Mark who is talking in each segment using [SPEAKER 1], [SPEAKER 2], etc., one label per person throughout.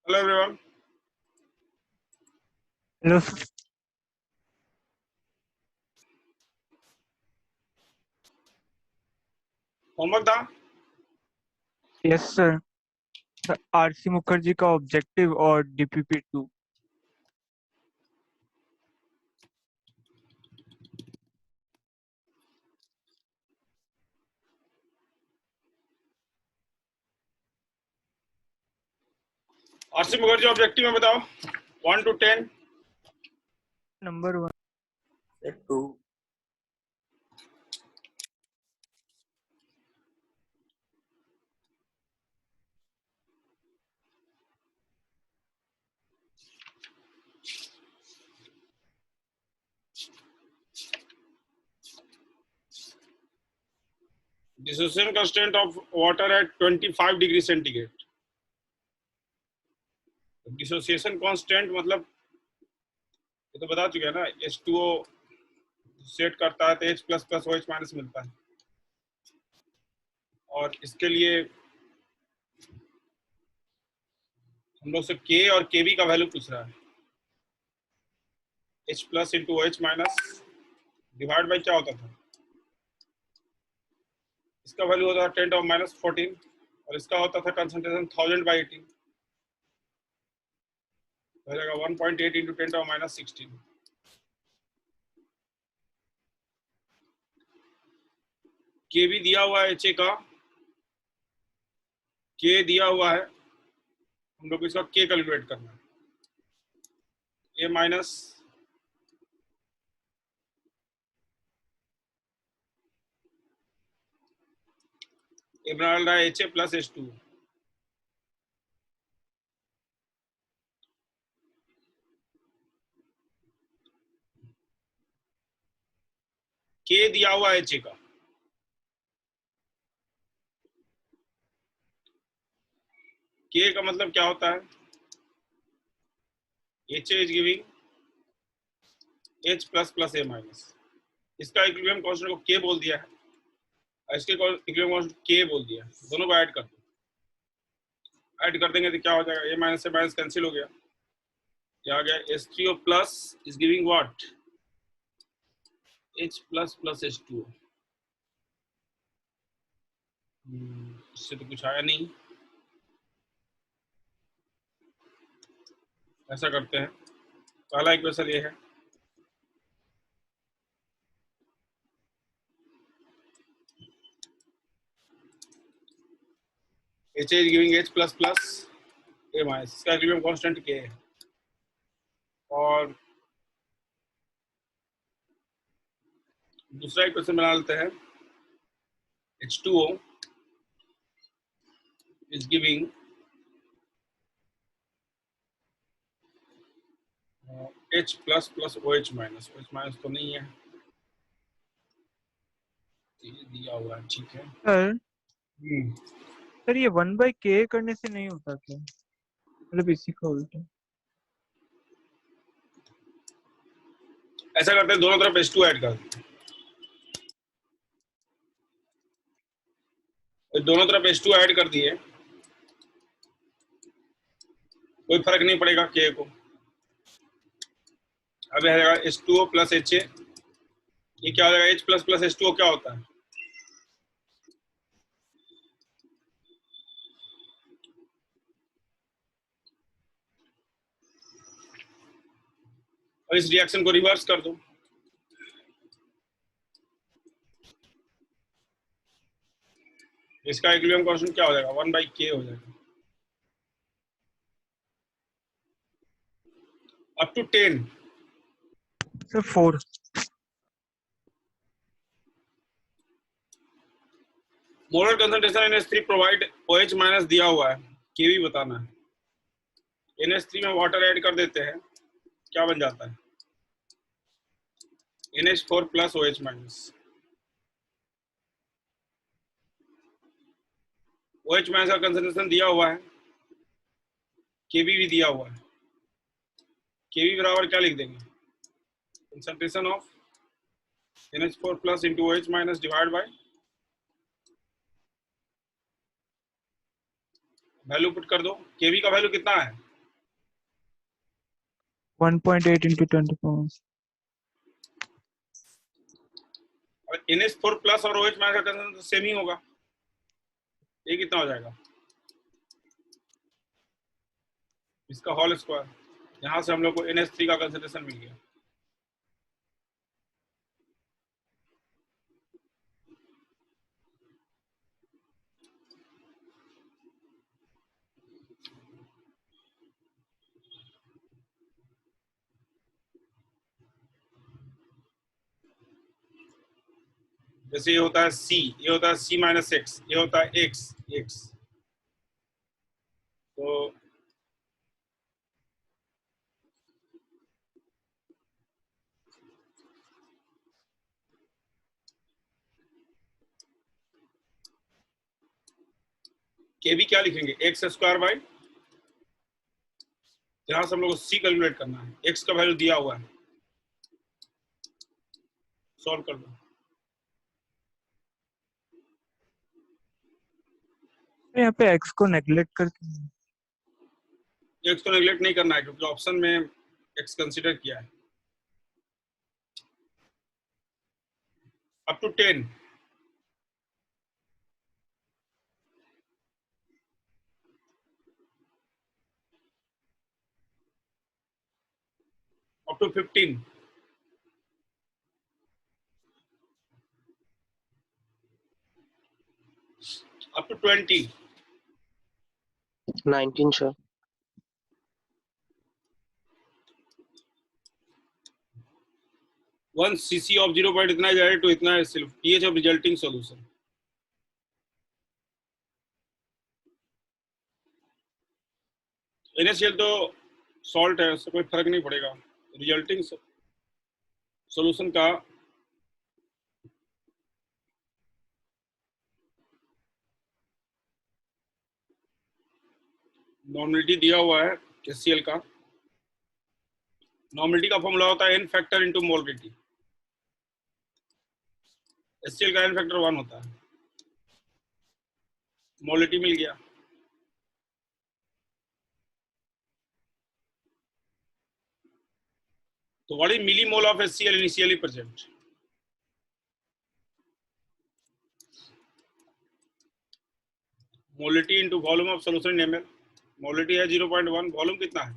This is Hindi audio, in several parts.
[SPEAKER 1] Hello everyone.
[SPEAKER 2] हेलो।
[SPEAKER 1] होमवर्क था।
[SPEAKER 2] Yes sir. आरसी मुखर्जी का ऑब्जेक्टिव और डीपीपी 2।
[SPEAKER 1] आरसी मुखर्जी ऑब्जेक्टिव में बताओ 1 to 10।
[SPEAKER 2] Number 1।
[SPEAKER 3] Set 2.
[SPEAKER 1] Dissociation constant of water at 25 degree centigrade. Dissociation constant मतलब ये तो बता चुके हैं ना, H2O सेट करता है तो H plus plus OH minus मिलता है। और इसके लिए हम लोग से K और Kb का वैल्यू पूछ रहा है। H plus into OH minus divide by क्या होता था, इसका वैल्यू होता था 10⁻14 और इसका होता था कंसंट्रेशन 1000/18, हो जाएगा 1.8 इंटू 10⁻16। के भी दिया हुआ है, एच ए का के दिया हुआ है, हम लोग को इसका के कैलकुलेट करना है। ए माइनस ए बना रहा है एच ए प्लस H2। के दिया हुआ है एच ए का, के का मतलब क्या होता है, H A is giving H plus plus A minus. इसका इक्विलिब्रियम कांस्टेंट को के बोल दिया है, इसके इक्विलिब्रियम कांस्टेंट के बोल दिया है, दोनों को ऐड कर दो। ऐड कर देंगे तो क्या हो जाएगा, ए माइनस से माइनस कैंसिल हो गया, क्या आ गया H3O plus is giving what, H plus plus H2O। इससे तो कुछ आया नहीं, ऐसा करते हैं। पहला इक्वेशन ये है, H is giving H plus plus A minus, इसका इक्विलिब्रियम कांस्टेंट के है। और दूसरा इक्वेशन बना लेते हैं, H2O is giving H plus plus OH minus, OH minus तो नहीं है, ये दिया हुआ है, ठीक है।
[SPEAKER 2] सर सर ये 1/k करने से नहीं होता क्या, मतलब इसी का उल्टा।
[SPEAKER 1] ऐसा करते हैं, दोनों तरफ H2 ऐड कर देते हैं, दोनों तरफ H2 ऐड कर दिए, कोई फर्क नहीं पड़ेगा K को। अब रहेगा H2O प्लस HA, ये क्या हो जाएगा, H प्लस प्लस H2O क्या होता है, और इस रिएक्शन को रिवर्स कर दो, इसका इक्विलिब्रियम कांस्टेंट क्या हो जाएगा, 1/k हो जाएगा। Up to 10
[SPEAKER 2] sir 4।
[SPEAKER 1] Molar concentration NH3 provide OH minus दिया हुआ है, के भी बताना है। NH3 में वाटर ऐड कर देते हैं, क्या बन जाता है, NH4 plus OH minus. OH minus का कंसंट्रेशन दिया हुआ है, Kb भी दिया हुआ है, Kb बराबर क्या लिख देंगे, concentration of NH4 plus into OH minus divide by value put कर दो। Kb का वैल्यू कितना है,
[SPEAKER 2] 1.8 into 24.
[SPEAKER 1] NH4 प्लस और OH माइनस का कंसंट्रेशन सेम ही होगा, ये कितना हो जाएगा इसका होल स्क्वायर। यहां से हम लोग को NH3 का कंसंट्रेशन मिल गया। जैसे ये होता है C, ये होता है C माइनस एक्स, ये होता है x। तो के भी क्या लिखेंगे, एक्स स्क्वायर बाई, यहां से हम लोग को C कैलकुलेट करना है, x का वैल्यू दिया हुआ है, सॉल्व कर दो।
[SPEAKER 2] यहाँ पे x को नेग्लेक्ट करके
[SPEAKER 1] x को नेग्लेक्ट नहीं करना है क्योंकि ऑप्शन में x कंसीडर किया है। Up to 10, up to 15, up to 20,
[SPEAKER 3] 19 sir.
[SPEAKER 1] 1 cc of 0 point इतना जाए तो इतना है सिर्फ pH ऑफ रिजल्टिंग सॉल्यूशन। NaCl तो सॉल्ट है, उससे कोई फर्क नहीं पड़ेगा। रिजल्टिंग सॉल्यूशन का नॉर्मलिटी दिया हुआ है HCl का। नॉर्मलिटी का फॉर्मूला होता है n factor into molarity. HCl का n फैक्टर 1 होता है। मोलरिटी मिल गया, तो what is millimole of HCl initially present? Molarity into volume of solution in ml। Molarity है 0.1, वॉल्यूम कितना है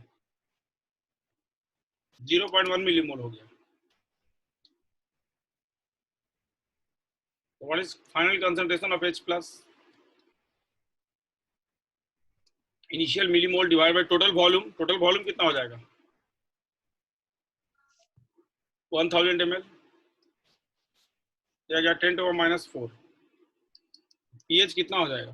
[SPEAKER 1] 0.1 मिलीमोल हो गया। What is final concentration of H plus? Initial millimole divide by total volume. Total volume कितना हो जाएगा 1000 ml या 10⁻⁻⁴। pH कितना हो जाएगा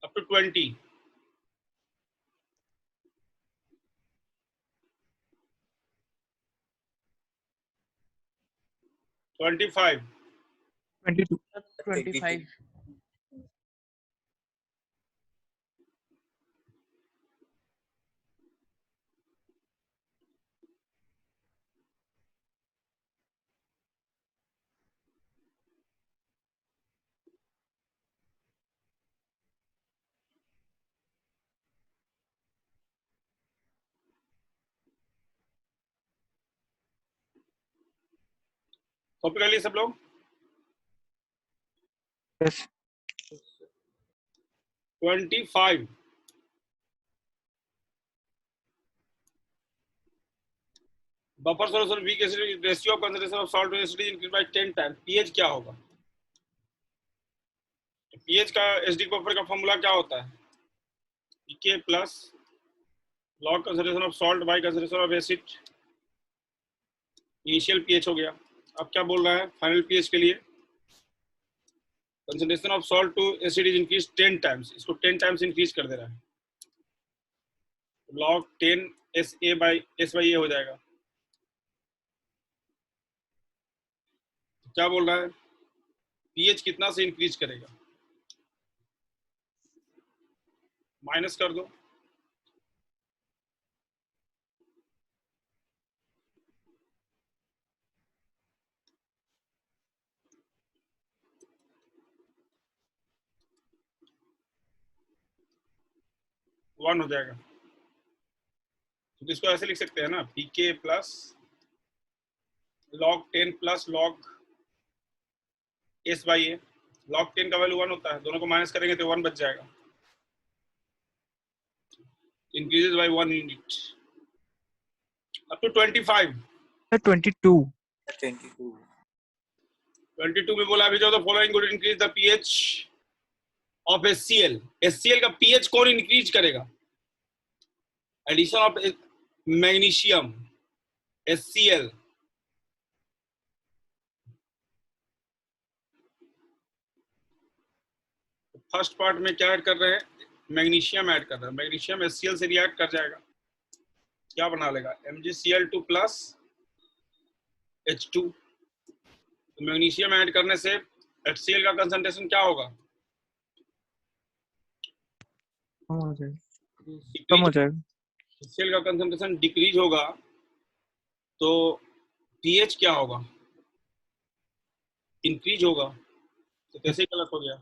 [SPEAKER 1] up to 20, 25,
[SPEAKER 2] 22.
[SPEAKER 4] 25.
[SPEAKER 1] कॉपी कर लिए सब लोग?
[SPEAKER 2] Yes.
[SPEAKER 1] 25, buffer solution weak acid ratio of concentration of salt to acid increase by 10 time. pH क्या होगा? तो pH का एसिडिक बफर का फॉर्मूला क्या होता है pK plus log concentration of salt by concentration of acid. Initial pH हो गया। अब क्या बोल रहा है फाइनल pH के लिए? Concentration of salt to acid is increase 10 times, इसको 10 टाइम्स इंक्रीज कर दे रहा है। लॉग 10 SA/SA हो जाएगा। क्या बोल रहा है pH कितना से इंक्रीज करेगा? माइनस कर दो, 1 हो जाएगा। तो इसको ऐसे लिख सकते हैं ना, pk plus log 10 plus log s by A. log 10 का वैल्यू 1 होता है, दोनों को माइनस करेंगे तो 1 बच जाएगा। Increases by 1 unit up to 25।
[SPEAKER 2] 22।
[SPEAKER 1] 22 में बोला अभी जो the following would increase the pH of HCl। HCl का पीएच कौन इंक्रीज करेगा? Addition of magnesium HCl। First part में क्या ऐड कर रहे हैं? मैग्नीशियम ऐड कर रहे हैं। मैग्नीशियम HCl से रिएक्ट कर जाएगा, क्या बना लेगा? MgCl2 plus H2। तो मैग्नीशियम ऐड करने से HCl का कंसंट्रेशन क्या होगा?
[SPEAKER 2] कम हो जाएगा।
[SPEAKER 1] HCl का कंसंट्रेशन डिक्रीज होगा तो पीएच क्या होगा? इंक्रीज होगा। तो कैसे गलत हो गया?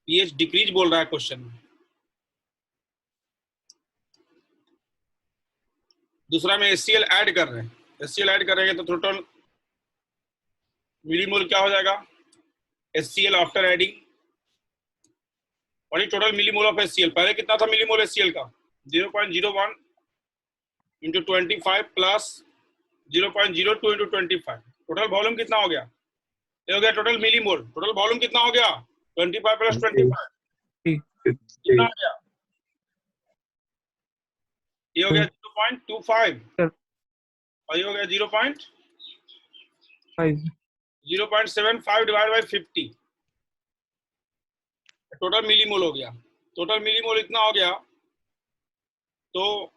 [SPEAKER 1] पीएच डिक्रीज बोल रहा है क्वेश्चन में। दूसरा में HCl ऐड कर रहे हैं, HCl ऐड करेंगे तो टोटल मिलीमोल क्या हो जाएगा? HCl आफ्टर एडिंग, और ये टोटल मिलीमोल ऑफ HCl। पहले कितना था मिलीमोल HCl का? 0.01 into 25 plus 0.02 into 25। Total volume कितना हो गया? ये हो गया टोटल मिलीमोल। टोटल वॉल्यूम कितना हो गया? 25 प्लस 25 कितना हो गया? ये हो गया 0.25 और ये हो गया 0.75 डिवाइड बाई 50। टोटल मिलीमोल हो गया। टोटल मिलीमोल इतना हो गया, तो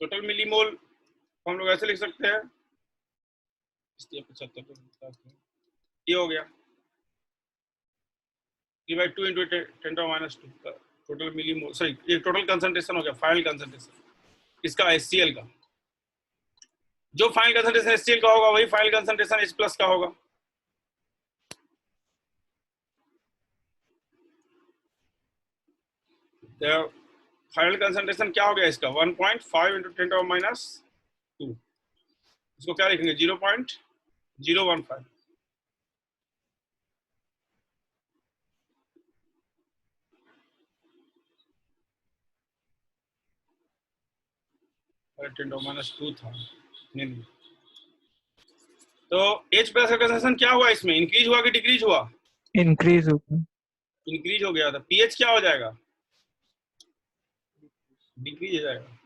[SPEAKER 1] टोटल मिलीमोल हम लोग ऐसे लिख सकते हैं, 75 ये हो गया 3/2 इंटू 10⁻²। टोटल मिलीमोल, सॉरी ये टोटल कंसंट्रेशन हो गया, फाइनल कंसंट्रेशन इसका HCl का। जो फाइनल कंसंट्रेशन HCl का होगा वही फाइनल कंसंट्रेशन H प्लस का होगा। तो फाइनल कंसंट्रेशन क्या हो गया इसका? 1.5 इंटू 10⁻²। इसको क्या लिखेंगे? 0.015। (10⁻² था नहीं। तो H प्लस का कंसंट्रेशन क्या हुआ इसमें? इंक्रीज हुआ कि डिक्रीज हुआ?
[SPEAKER 2] इंक्रीज होगा।
[SPEAKER 1] इंक्रीज हो गया। था पीएच क्या हो जाएगा? डिक्रीज हो जाएगा।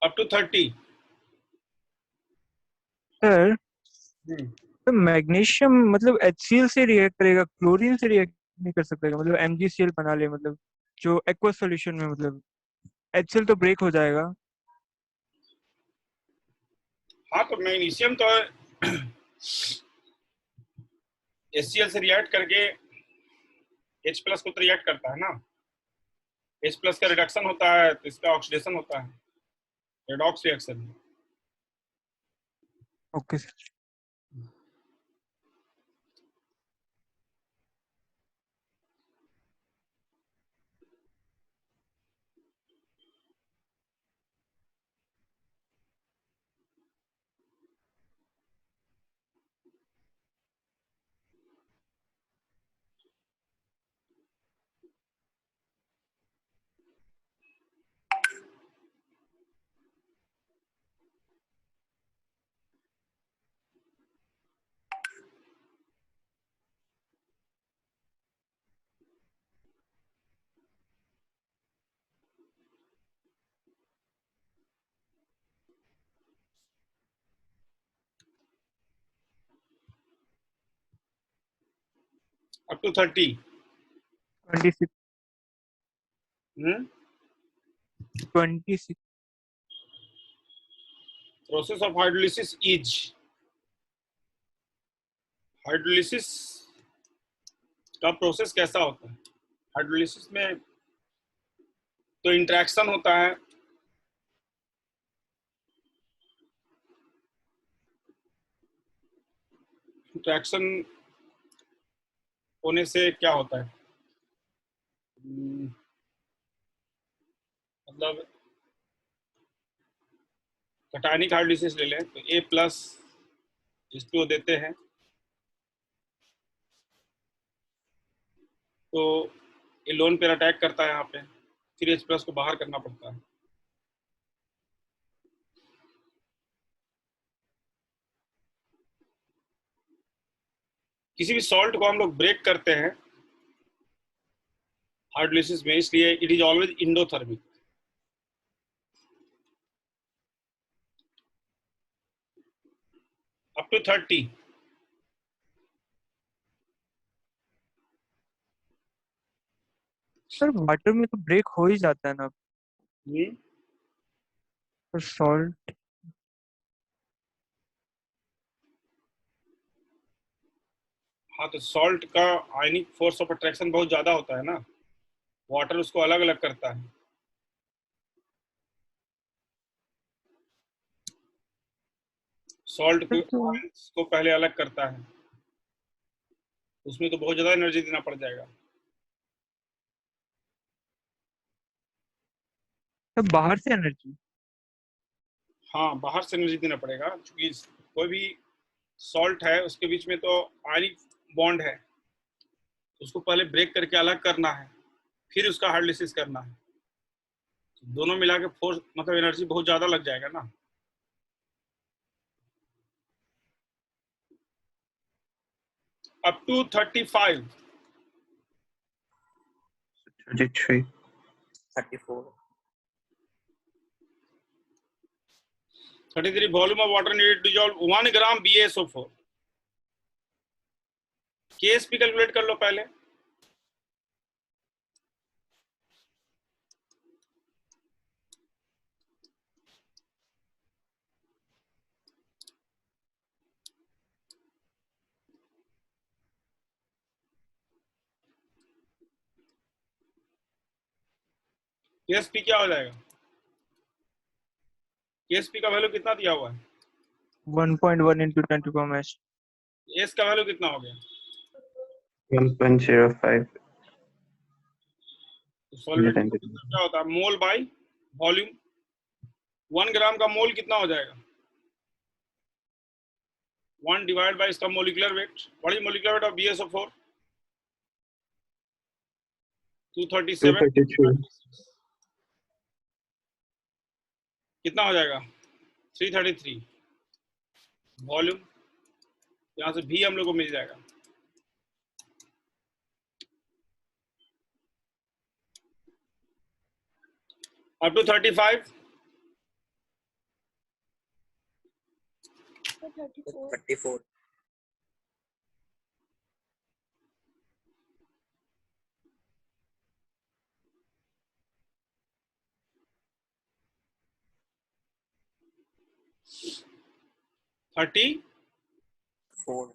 [SPEAKER 1] Up to 30।
[SPEAKER 2] सर तो मैग्नीशियम मतलब HCl से रिएक्ट करेगा, क्लोरीन से रिएक्ट नहीं कर सकता, मतलब MgCl बना ले, मतलब जो एक्वस सॉल्यूशन में, मतलब HCl तो ब्रेक हो जाएगा।
[SPEAKER 1] हाँ तो मैग्नीशियम तो HCl से रिएक्ट करके H प्लस को तो रिएक्ट करता है ना। H प्लस का रिडक्शन होता है तो इसका ऑक्सीडेशन होता है, redox reaction.
[SPEAKER 2] Okay sir.
[SPEAKER 1] Up to 30।
[SPEAKER 2] 26। 26।
[SPEAKER 1] Process of hydrolysis is, hydrolysis का प्रोसेस कैसा होता है? हाइड्रोलिसिस में तो इंटरेक्शन होता है इंट्रैक्शन होने से क्या होता है, मतलब कटायनिक हाइड्रोलिसिस ले लें तो A+H2O देते हैं, तो ये लोन पेयर अटैक करता है यहाँ पे, फिर H+ को बाहर करना पड़ता है। किसी भी सॉल्ट को हम लोग ब्रेक करते हैं हाइड्रोलिसिस में, इसलिए it is always endothermic. Up to 30।
[SPEAKER 2] Sir water में तो ब्रेक हो ही जाता है ना, पर सॉल्ट
[SPEAKER 1] हाँ, तो सॉल्ट का आयनिक फोर्स ऑफ अट्रैक्शन बहुत ज्यादा होता है ना, वाटर उसको अलग अलग करता है। सॉल्ट को पहले अलग करता है, उसमें तो बहुत ज्यादा एनर्जी देना पड़ जाएगा।
[SPEAKER 2] तो बाहर से एनर्जी,
[SPEAKER 1] हाँ, बाहर से एनर्जी देना पड़ेगा, क्योंकि कोई भी सॉल्ट है उसके बीच में तो आयनिक बॉन्ड है, उसको पहले ब्रेक करके अलग करना है, फिर उसका हाइड्रोलिसिस करना है, दोनों मिला के फोर्स मतलब एनर्जी बहुत ज्यादा लग जाएगा ना। Up to 35।
[SPEAKER 3] 33,
[SPEAKER 4] 34,
[SPEAKER 1] 33 volume of water needed to dissolve 1 gram BaSO4। KSP calculate कर लो पहले। KSP क्या हो जाएगा, KSP का वैल्यू कितना दिया हुआ है,
[SPEAKER 2] 1.1 into 10⁻⁻⁻।
[SPEAKER 1] S का वैल्यू कितना हो गया,
[SPEAKER 3] 1.05।
[SPEAKER 1] तो सॉल्वेंट क्या होता है, मोल बाय वॉल्यूम। 1 ग्राम का मोल कितना हो जाएगा, 1 डिवाइड बाय इसका molecular weight. What is molecular weight of BaSO4, 237।
[SPEAKER 3] 233।
[SPEAKER 1] कितना हो जाएगा, 333 वॉल्यूम। यहाँ से भी हम लोग को मिल जाएगा। Up to 35।
[SPEAKER 4] 34,
[SPEAKER 1] 34।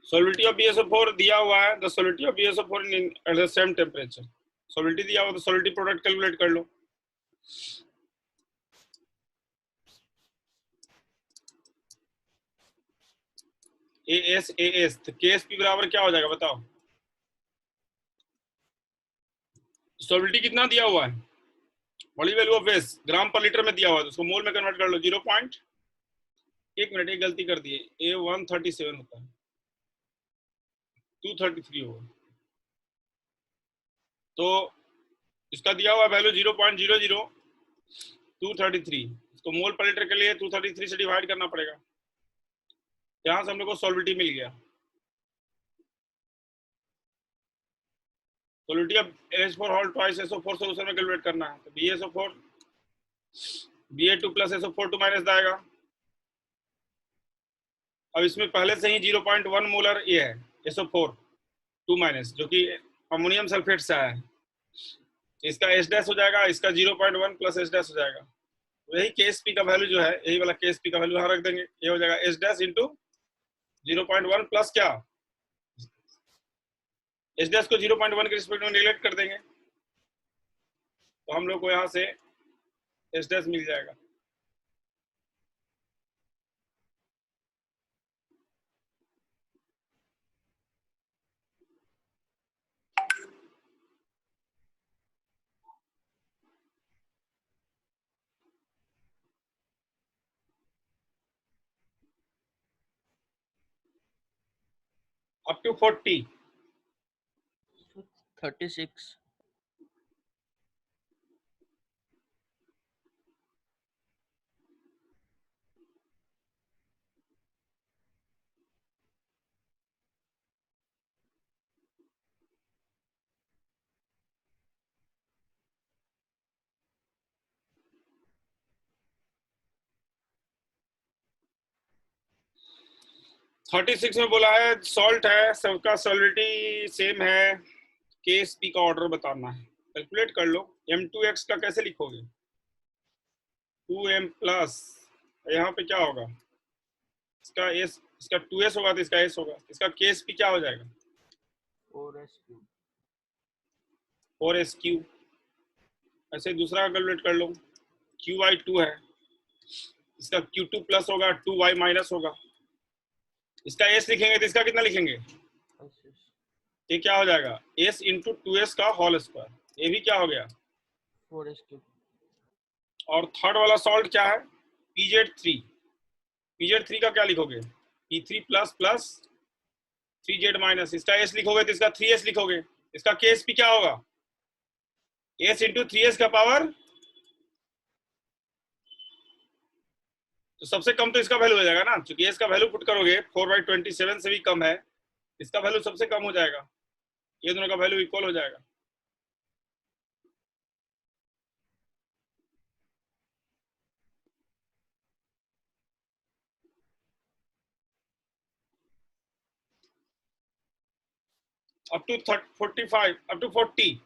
[SPEAKER 1] Solidity of BaSO4 दिया हुआ है, the solidity of BaSO4 in at the same temperature. Solidity दिया हुआ तो सॉलिडिटी प्रोडक्ट कैलकुलेट कर लो। AS तो KSP बराबर क्या हो जाएगा बताओ, सॉलिडिटी कितना दिया हुआ है, व्हाट वैल्यू ऑफ S ग्राम पर लीटर में दिया हुआ है, तो उसको मोल में कन्वर्ट कर लो। 0. एक मिनट, एक गलती कर दिए, A137 होता है, 233 होगा, तो इसका दिया हुआ वैल्यू 0.00233, इसको मोल पर लीटर के लिए 233 से डिवाइड करना पड़ेगा। यहां से हम लोग को सॉलिडिटी मिल गया। Solidity of H4 whole twice SO4 solution में कैलकुलेट करना है, तो BaSO4 Ba2 plus SO4 2 minus आएगा। अब इसमें पहले से ही 0.1 मोलर ये है SO4 2 माइनस, जो कि अमोनियम सल्फेट से आया है, इसका H- हो जाएगा, इसका 0.1 प्लस H- हो जाएगा। वही KSP का वैल्यू जो है, यही वाला KSP का वैल्यू यहाँ रख देंगे, ये हो जाएगा H- इंटू 0.1 प्लस क्या, H- को 0.1 के रिस्पेक्ट में निगलेक्ट कर देंगे, तो हम लोग को यहाँ से H- मिल जाएगा। अप टू 40,
[SPEAKER 4] 36,
[SPEAKER 1] 36 में बोला है सॉल्ट है, सबका सॉलिडिटी सेम है, KSP का ऑर्डर बताना है। कैलकुलेट कर लो। M2X का कैसे लिखोगे? 2M प्लस, यहाँ पे क्या होगा? इसका S, इसका 2S होगा तो इसका S होगा, इसका KSP क्या हो जाएगा?
[SPEAKER 4] 4s cube,
[SPEAKER 1] 4S Q. ऐसे दूसरा कैलकुलेट कर लो, QY2 है, इसका Q2 प्लस होगा, 2Y माइनस होगा, इसका S लिखेंगे तो इसका कितना लिखेंगे? ये क्या हो जाएगा? S इंटू 2S का होल स्क्वायर, ये भी क्या हो गया?
[SPEAKER 4] 4s cube,
[SPEAKER 1] और थर्ड वाला सॉल्ट क्या है? PZ3, PZ3 का क्या लिखोगे? P3 plus plus 3Z minus, इसका S लिखोगे तो इसका 3S लिखोगे, इसका KSP क्या होगा? S इंटू 3S का पावर, तो सबसे कम तो इसका वैल्यू हो जाएगा ना, क्योंकि S का वैल्यू पुट करोगे 4/27 से भी कम है, इसका वैल्यू सबसे कम हो जाएगा, ये दोनों का वैल्यू इक्वल हो जाएगा। up to 45, up to 40,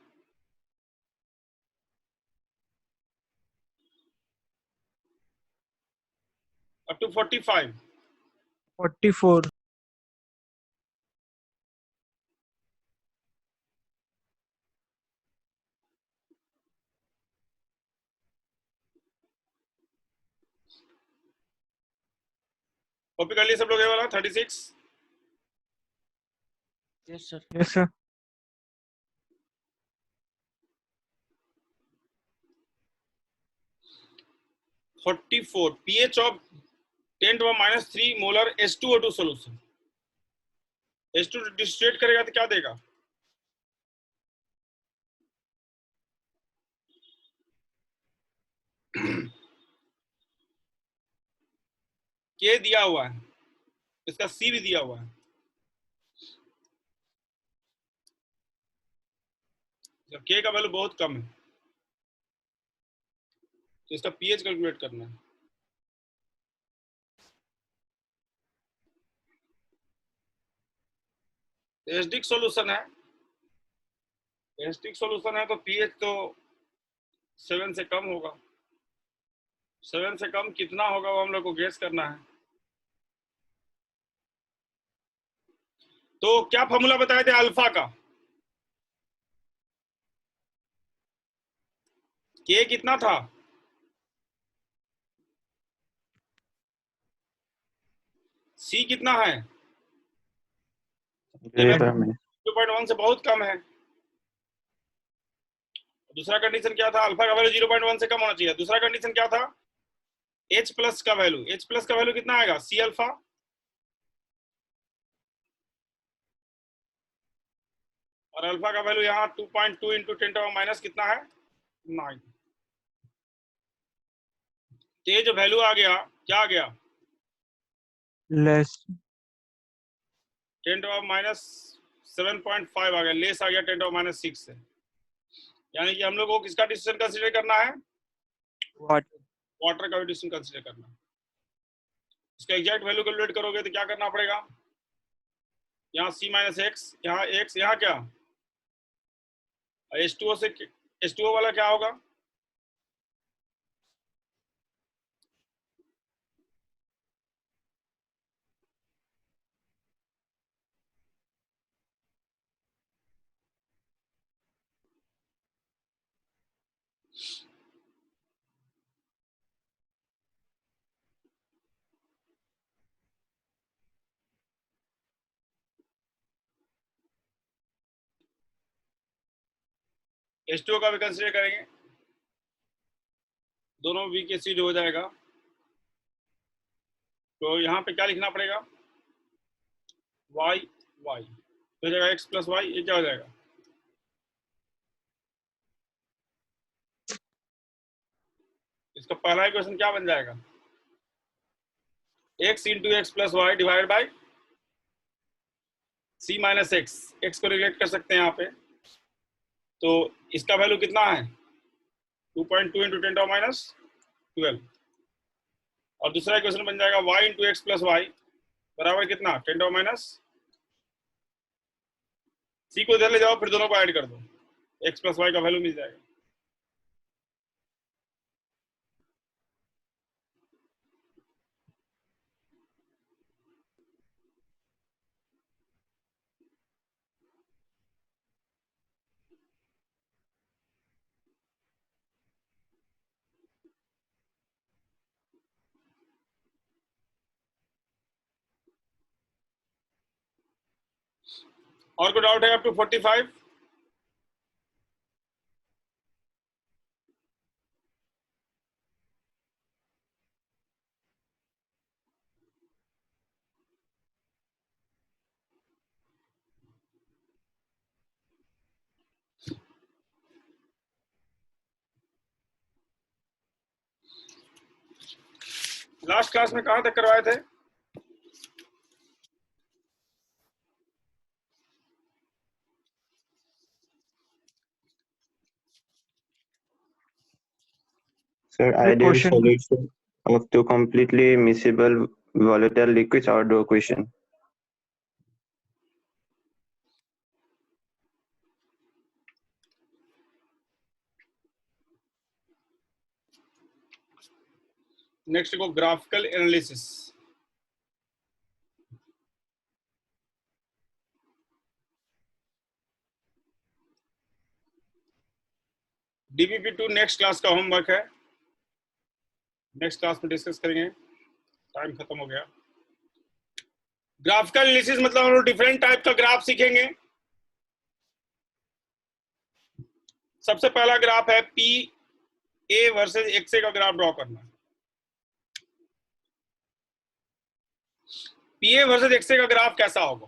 [SPEAKER 1] up to 45,
[SPEAKER 2] 44,
[SPEAKER 1] copy कर लिए सब लोग ये वाला 36,
[SPEAKER 4] yes sir,
[SPEAKER 2] yes sir,
[SPEAKER 1] 44, pH of 10 to minus 3 molar H2O2 solution, H2 distillate करेगा तो क्या देगा? K दिया हुआ है, इसका C भी दिया हुआ है, जब K का वैल्यू बहुत कम है तो इसका pH कैलकुलेट करना है। एसिडिक सॉल्यूशन है, एसिडिक सॉल्यूशन है तो pH तो 7 से कम होगा, 7 से कम कितना होगा वो हम लोग को गेस करना है। तो क्या फॉर्मूला बताए थे अल्फा का? K कितना था? C कितना है?
[SPEAKER 3] 0 में
[SPEAKER 1] 0.1 से बहुत कम है। दूसरा कंडीशन क्या था? अल्फा का वैल्यू 0.1 से कम होना चाहिए। दूसरा कंडीशन क्या था? H प्लस का वैल्यू, H प्लस का वैल्यू कितना आएगा? C अल्फा, और अल्फा का वैल्यू यहाँ 2.2 इंटू 10 माइनस कितना है? 9। ये जो वैल्यू आ गया क्या आ गया?
[SPEAKER 2] less,
[SPEAKER 1] 10 माइनस 7.5 आ गया, लेस आ गया 10 माइनस 6 से। यानी कि हम लोग को किसका डिसीजन कंसीडर करना है?
[SPEAKER 2] what,
[SPEAKER 1] वाटर का भी डिसीजन कंसीडर करना है। इसका एग्जैक्ट वैल्यू कैलकुलेट करोगे तो क्या करना पड़ेगा? यहाँ C माइनस एक्स, यहाँ x, यहाँ क्या H2O से, H2O वाला क्या होगा? H2O का भी कंसीडर करेंगे, दोनों वीक एसिड हो जाएगा। तो यहाँ पे क्या लिखना पड़ेगा? Y वाई, तो जाएगा एक्स प्लस वाई, ये क्या हो जाएगा? इसका पहला इक्वेशन क्या बन जाएगा? X into x plus y divide by c minus x, x को रिलेट कर सकते हैं यहाँ पे, तो इसका वैल्यू कितना है? 2.2 इंटू 10⁻12, और दूसरा इक्वेशन बन जाएगा y into x plus y बराबर कितना? 10⁻, सी को इधर ले जाओ, फिर दोनों को ऐड कर दो, एक्स प्लस वाई का वैल्यू मिल जाएगा। और कोई डाउट है अप टू 45? लास्ट क्लास में कहां तक करवाए थे?
[SPEAKER 3] Sir,
[SPEAKER 2] The
[SPEAKER 3] ideal
[SPEAKER 2] question
[SPEAKER 3] solution of two completely miscible volatile liquids outdoor question.
[SPEAKER 1] Next को graphical analysis. DBP2 next class का होमवर्क है, नेक्स्ट क्लास में डिस्कस करेंगे, टाइम खत्म हो गया। ग्राफिकल एनालिसिस मतलब हम लोग डिफरेंट टाइप का ग्राफ सीखेंगे। सबसे पहला ग्राफ है पी ए वर्सेस एक्सए का ग्राफ ड्रॉ करना। पी ए वर्सेस एक्सए का ग्राफ कैसा होगा?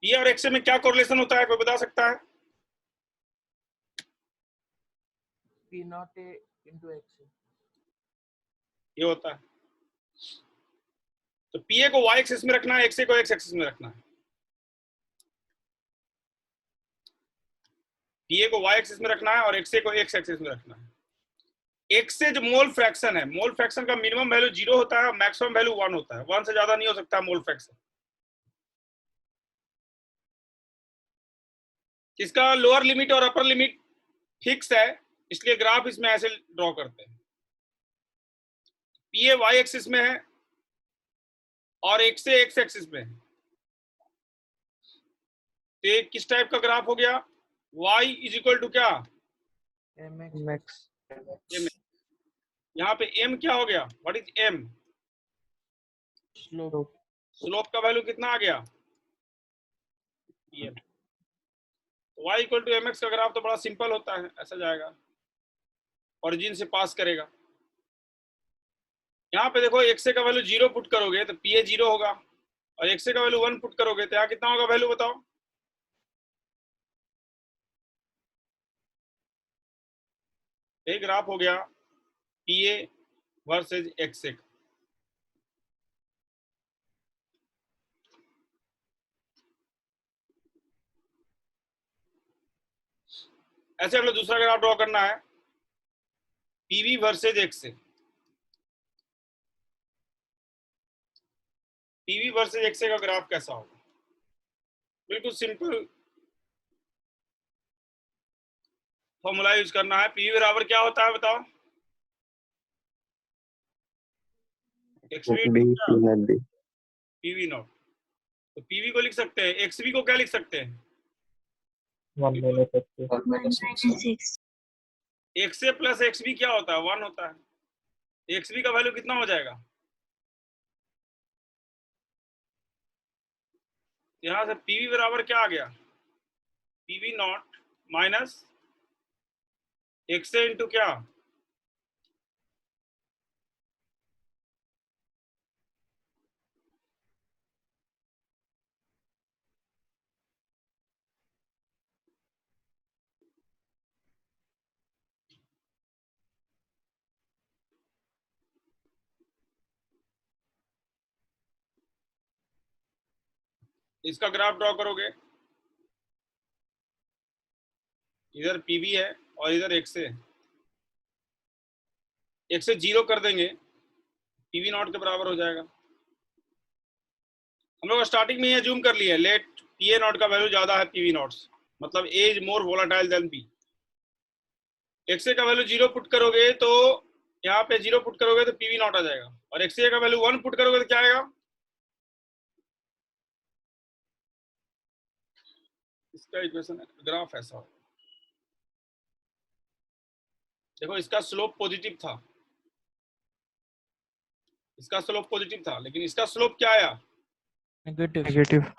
[SPEAKER 1] पी और एक्सए में क्या कोरिलेशन होता है, कोई बता सकता है?
[SPEAKER 4] P naught A into X.
[SPEAKER 1] ये होता है, तो पी ए को वाई एक्सिस में रखना है, एक्सए को एक्स एक्सिस में रखना है। पीए को वाई एक्सिस में रखना है और एक्सए को एक्स एक्सिस में रखना है। एक्सए जो मोल फ्रैक्शन है, मोल फ्रैक्शन का मिनिमम वैल्यू 0 होता है और मैक्सिमम वैल्यू 1 होता है, 1 से ज्यादा नहीं हो सकता मोल फ्रैक्शन। इसका लोअर लिमिट और अपर लिमिट फिक्स है, इसलिए ग्राफ इसमें ऐसे ड्रॉ करते हैं। पीए वाई एक्सिस में है और एक्सए एक्स एक्सिस में है, तो ये किस टाइप का ग्राफ हो गया? y इज इक्वल टू क्या?
[SPEAKER 2] max
[SPEAKER 1] m। यहाँ पे m क्या हो गया? What is m?
[SPEAKER 4] Slope.
[SPEAKER 1] Slope का वैल्यू कितना आ गया? pm। तो y इक्वल टू mx का ग्राफ तो बड़ा सिंपल होता है, ऐसा जाएगा, ओरिजिन से पास करेगा। यहाँ पे देखो एक्सए का वैल्यू 0 पुट करोगे तो पीए 0 होगा, और एक्सए का वैल्यू 1 पुट करोगे तो यहाँ कितना होगा वैल्यू बताओ? एक ग्राफ हो गया पीए वर्सेज एक्सए। ऐसे हम लोग दूसरा ग्राफ ड्रॉ करना है, पीवी वर्सेज एक्सए। पीवी वर्सेज एक्सए का ग्राफ कैसा होगा? बिल्कुल सिंपल फॉर्मूला यूज करना है। पीवी बराबर क्या होता है बताओ?
[SPEAKER 3] B, P not B.
[SPEAKER 1] PV not. तो पीवी को लिख सकते हैं, एक्सवी को क्या लिख सकते हैं?
[SPEAKER 2] 1 minus x
[SPEAKER 1] एक्सए प्लस एक्सवी क्या होता है? 1 होता है। एक्सवी का वैल्यू कितना हो जाएगा? यहां से पीवी बराबर क्या आ गया? पीवी नॉट माइनस एक्सए इंटू क्या? इसका ग्राफ ड्रॉ करोगे, इधर पीवी है और इधर एक्स है, एक्स से 0 कर देंगे, पीवी नॉट के बराबर हो जाएगा। हम लोग स्टार्टिंग में ये अज्यूम कर लिया, लेट पी ए नॉट का वैल्यू ज्यादा है पीवी नॉट, मतलब A is more volatile than P. X A का वैल्यू 0 पुट करोगे तो यहाँ पे 0 पुट करोगे तो पीवी नॉट आ जाएगा, और एक्स ए का वैल्यू 1 पुट करोगे तो क्या आएगा? इसका इक्वेशन ग्राफ ऐसा हो, देखो इसका स्लोप पॉजिटिव था, इसका स्लोप पॉजिटिव था, लेकिन इसका स्लोप क्या आया?
[SPEAKER 4] Negative.
[SPEAKER 2] नेगेटिव।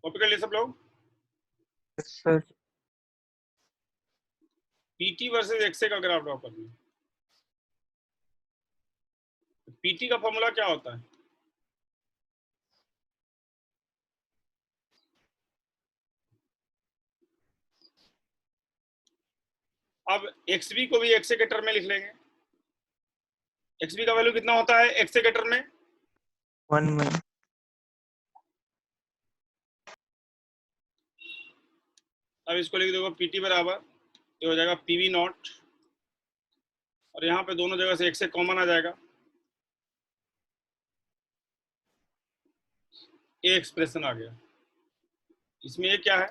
[SPEAKER 1] कॉपी कर लिए सब लोग?
[SPEAKER 2] सर
[SPEAKER 1] पीटी वर्सेस एक्सए का ग्राफ ड्रॉ करना है। पीटी का फॉर्मूला क्या होता है? अब एक्सबी को भी एक्सए के टर्म में लिख लेंगे। एक्सबी का वैल्यू कितना होता है एक्सए के टर्म में?
[SPEAKER 2] 1
[SPEAKER 1] अब इसको लिख दोगे पीटी बराबर, ये हो जाएगा पीवी नॉट, और यहाँ पे दोनों जगह से एक्सए कॉमन आ जाएगा, ये एक्सप्रेशन आ गया। इसमें ये क्या है,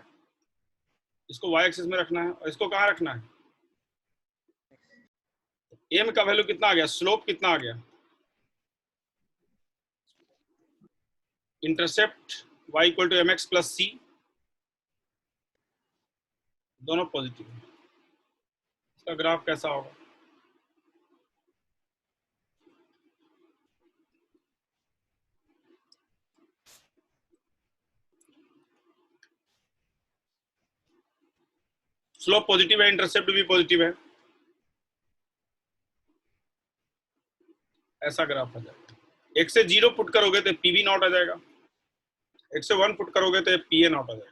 [SPEAKER 1] इसको वाई एक्सिस में रखना है और इसको कहाँ रखना है? एम का वैल्यू कितना आ गया, स्लोप कितना आ गया, intercept y equal to M x plus C, दोनों पॉजिटिव है। इसका ग्राफ कैसा होगा? स्लोप पॉजिटिव है, इंटरसेप्ट भी पॉजिटिव है, ऐसा ग्राफ आ जाएगा। एक से 0 पुट करोगे तो पीवी नॉट आ जाएगा, एक से 1 पुट करोगे तो पीए नॉट आ जाएगा।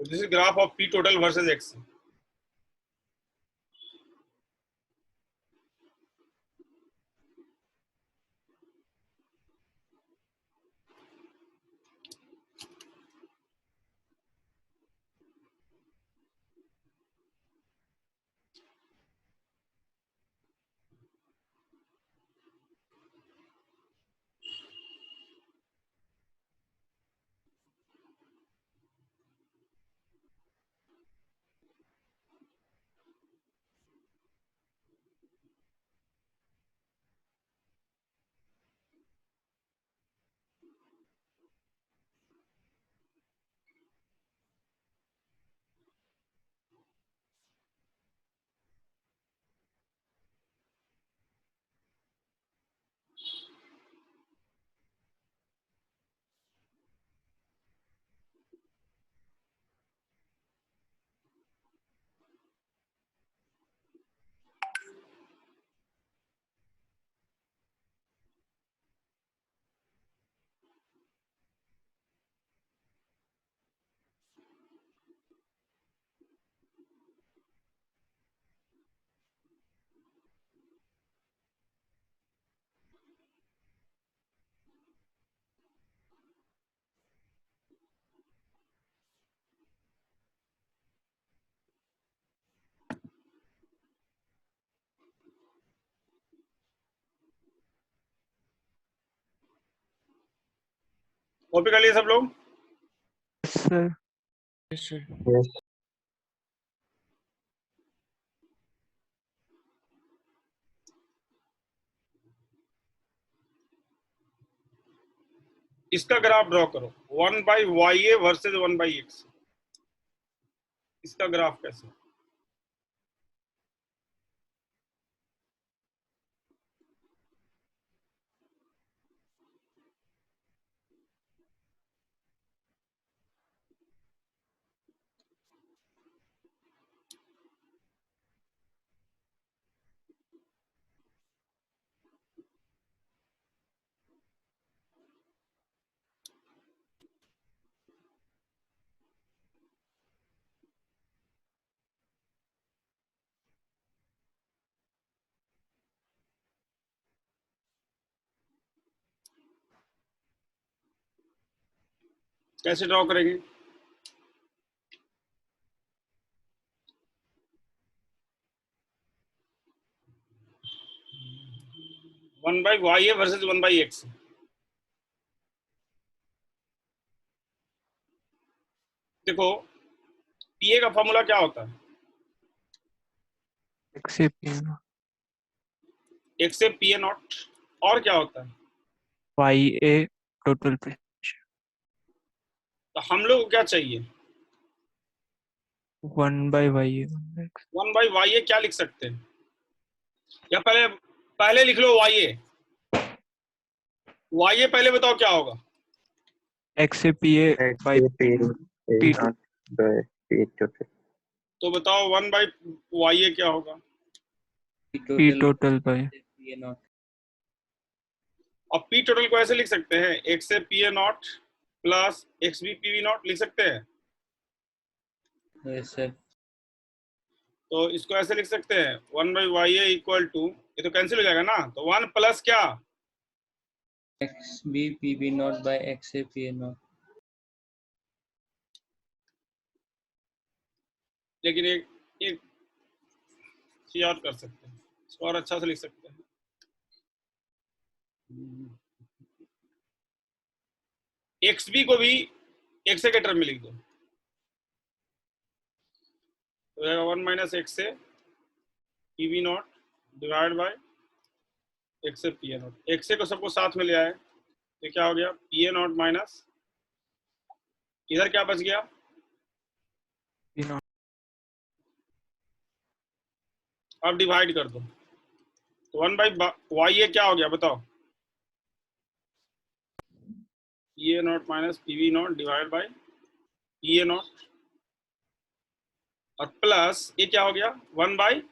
[SPEAKER 1] तो this is graph of P total versus x. Copy कर लिए सब लोग?
[SPEAKER 2] Sir
[SPEAKER 4] Yes, sir.
[SPEAKER 3] Yes.
[SPEAKER 1] इसका ग्राफ ड्रॉ करो, 1/YA वर्सेज 1/X। इसका ग्राफ कैसे? कैसे ड्रॉ करेंगे? One by y a versus 1/X। देखो, पीए का फॉर्मूला क्या होता है?
[SPEAKER 2] एक्सेप्ट
[SPEAKER 1] एक्स से पीए नॉट। और क्या होता है?
[SPEAKER 2] YA टोटल प्रेशर
[SPEAKER 1] तो हम लोग को क्या चाहिए?
[SPEAKER 2] 1/YA
[SPEAKER 1] 1/YA क्या लिख सकते हैं? या पहले पहले लिख लो वाई ए। वाई ए पहले बताओ क्या होगा?
[SPEAKER 2] XAPA
[SPEAKER 3] X
[SPEAKER 2] by
[SPEAKER 3] A P
[SPEAKER 2] P
[SPEAKER 3] not by P total.
[SPEAKER 1] तो बताओ 1/YA क्या होगा?
[SPEAKER 2] P total by
[SPEAKER 4] PA naught.
[SPEAKER 1] और पी टोटल को ऐसे लिख सकते हैं, एक्स से P A naught plus x B P V naught लिख सकते हैं।
[SPEAKER 4] Yes, sir.
[SPEAKER 1] तो इसको ऐसे लिख सकते हैं, 1/YA इक्वल टू, ये तो कैंसिल हो जाएगा ना, तो 1 प्लस क्या?
[SPEAKER 4] XB PB naught by XA PA naught.
[SPEAKER 1] लेकिन एक चीज और कर सकते हैं, इसको और अच्छा से लिख सकते हैं। एक्स बी को भी एक्स के टर्म में लिख दो, तो 1 माइनस एक्स से P V not divide by x से पी ए नॉट। एक्स को सबको साथ में ले आए तो क्या हो गया? पी ए नॉट माइनस, इधर क्या बच गया?
[SPEAKER 2] P naught
[SPEAKER 1] अब डिवाइड कर दो, तो 1/YA क्या हो गया बताओ? P A not minus P V not divide by P A not, और प्लस ये क्या हो गया? 1/,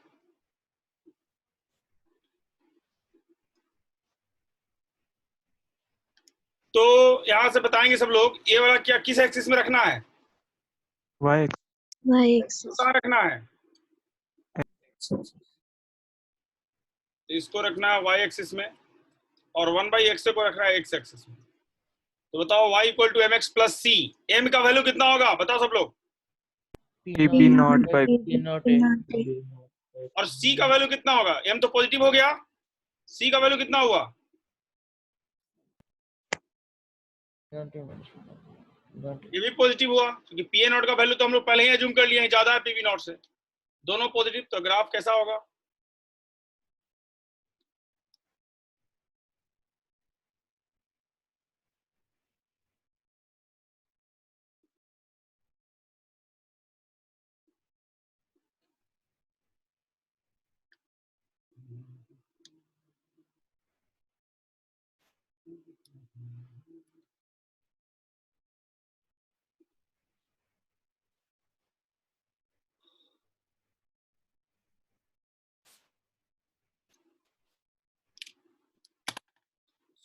[SPEAKER 1] तो यहां से बताएंगे सब लोग, ये वाला क्या किस एक्सिस में रखना है?
[SPEAKER 2] Y
[SPEAKER 1] तो कहाँ रखना है? तो इसको रखना है वाई एक्सिस में, और 1/X को रखना है एक्स एक्सिस में। तो बताओ y equal to M x plus c, m का वैल्यू कितना होगा बताओ सब लोग?
[SPEAKER 2] PP naught by
[SPEAKER 4] P naught है.
[SPEAKER 1] और c का वैल्यू कितना होगा? m तो पॉजिटिव हो गया, c का वैल्यू कितना हुआ? ये भी पॉजिटिव हुआ, क्योंकि पी ए नॉट का वैल्यू तो हम लोग पहले ही अज्यूम कर लिए हैं, ज्यादा है पीवी नॉट से, दोनों पॉजिटिव। तो ग्राफ कैसा होगा?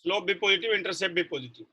[SPEAKER 1] स्लोप भी पॉजिटिव, इंटरसेप्ट भी पॉजिटिव।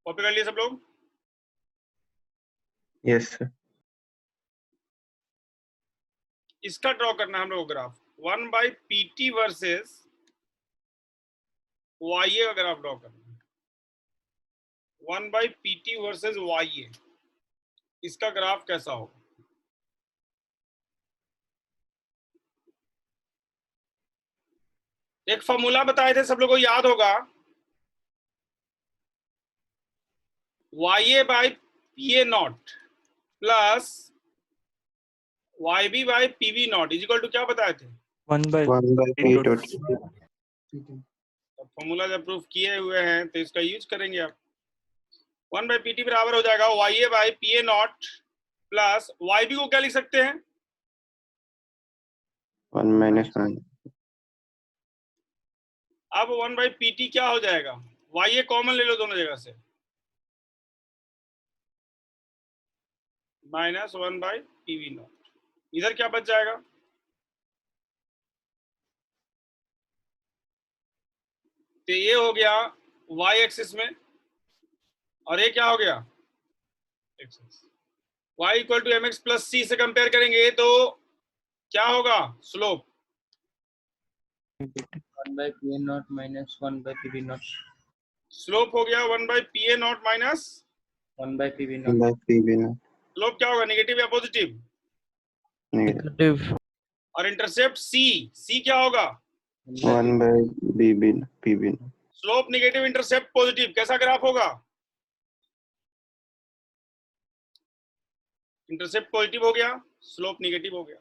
[SPEAKER 1] कॉपी कर लिए सब लोग?
[SPEAKER 3] Yes, sir.
[SPEAKER 1] इसका ड्रॉ करना है हम लोग ग्राफ 1/pt वर्सेस YA का ग्राफ ड्रॉ करना है। 1/pt वर्सेस YA, इसका ग्राफ कैसा होगा? एक फॉर्मूला बताए थे, सब लोगों को याद होगा, YA/PA0 plus YB/PB0 is equal to क्या बताए थे?
[SPEAKER 3] 1/p dot.
[SPEAKER 1] फॉर्मूला जब प्रूफ किए हुए हैं तो इसका यूज करेंगे आप। 1/pt बराबर हो जाएगा YA/PA0 प्लस YB को क्या लिख सकते हैं?
[SPEAKER 3] 1 minus 1.
[SPEAKER 1] अब 1/pt क्या हो जाएगा? YA कॉमन ले लो दोनों जगह से, माइनस 1/PB0। इधर क्या बच जाएगा? तो ये हो गया y एक्सिस में, और ये क्या हो गया? Axis. y equal to mx plus c से कंपेयर करेंगे तो क्या होगा? Slope
[SPEAKER 4] 1/PA0 minus 1/PB0.
[SPEAKER 1] Slope हो गया 1/PA0 minus
[SPEAKER 4] 1/PB0.
[SPEAKER 3] 1/PB0.
[SPEAKER 1] Slope क्या होगा? नेगेटिव या पॉजिटिव?
[SPEAKER 3] Negative.
[SPEAKER 2] नेगेटिव।
[SPEAKER 1] और इंटरसेप्ट c क्या होगा?
[SPEAKER 3] 1/PB0.
[SPEAKER 1] Slope negative, intercept positive, कैसा ग्राफ होगा? इंटरसेप्ट पॉजिटिव हो गया, स्लोप नेगेटिव हो गया।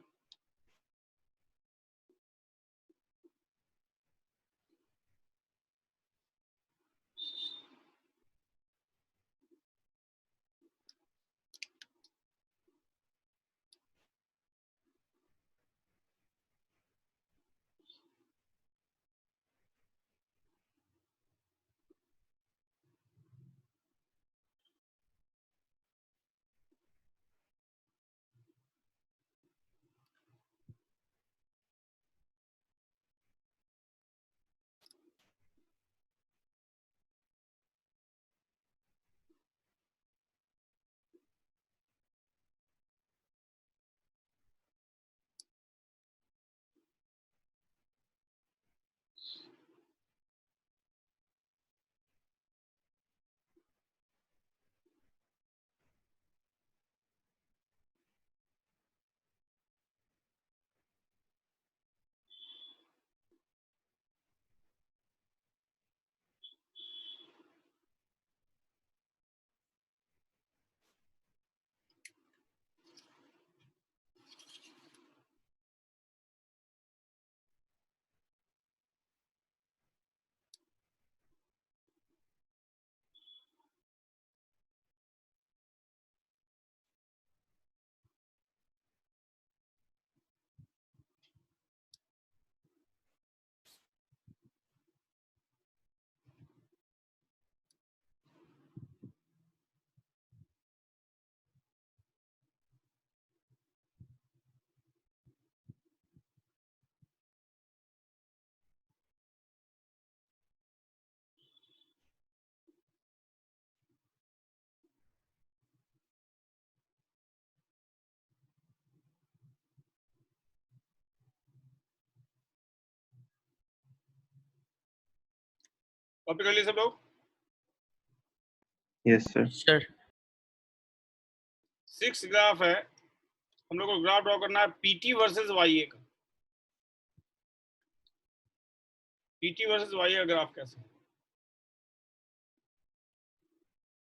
[SPEAKER 1] कॉपी कर लिए सब लोग?
[SPEAKER 3] Yes, sir.
[SPEAKER 4] Sure.
[SPEAKER 1] 6 ग्राफ है, हम लोग को ग्राफ ड्रॉ करना है PT वर्सेस YA का। PT वर्सेस YA का ग्राफ कैसे?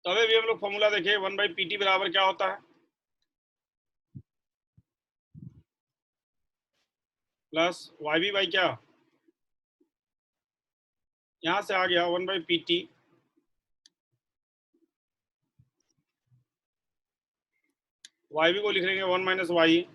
[SPEAKER 1] तो अभी भी हम लोग फॉर्मूला देखे, 1/PT बराबर क्या होता है? प्लस YB बाई क्या, यहां से आ गया 1/PT YB को लिख लेंगे 1 माइनस वाई,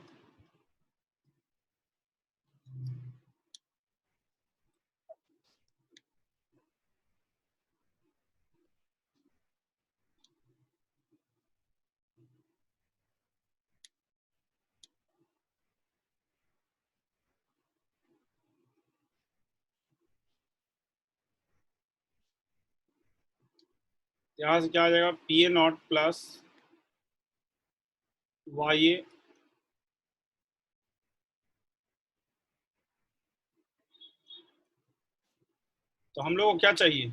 [SPEAKER 1] यहाँ से क्या आ जाएगा, P A naught plus Y A तो हम लोग को क्या चाहिए,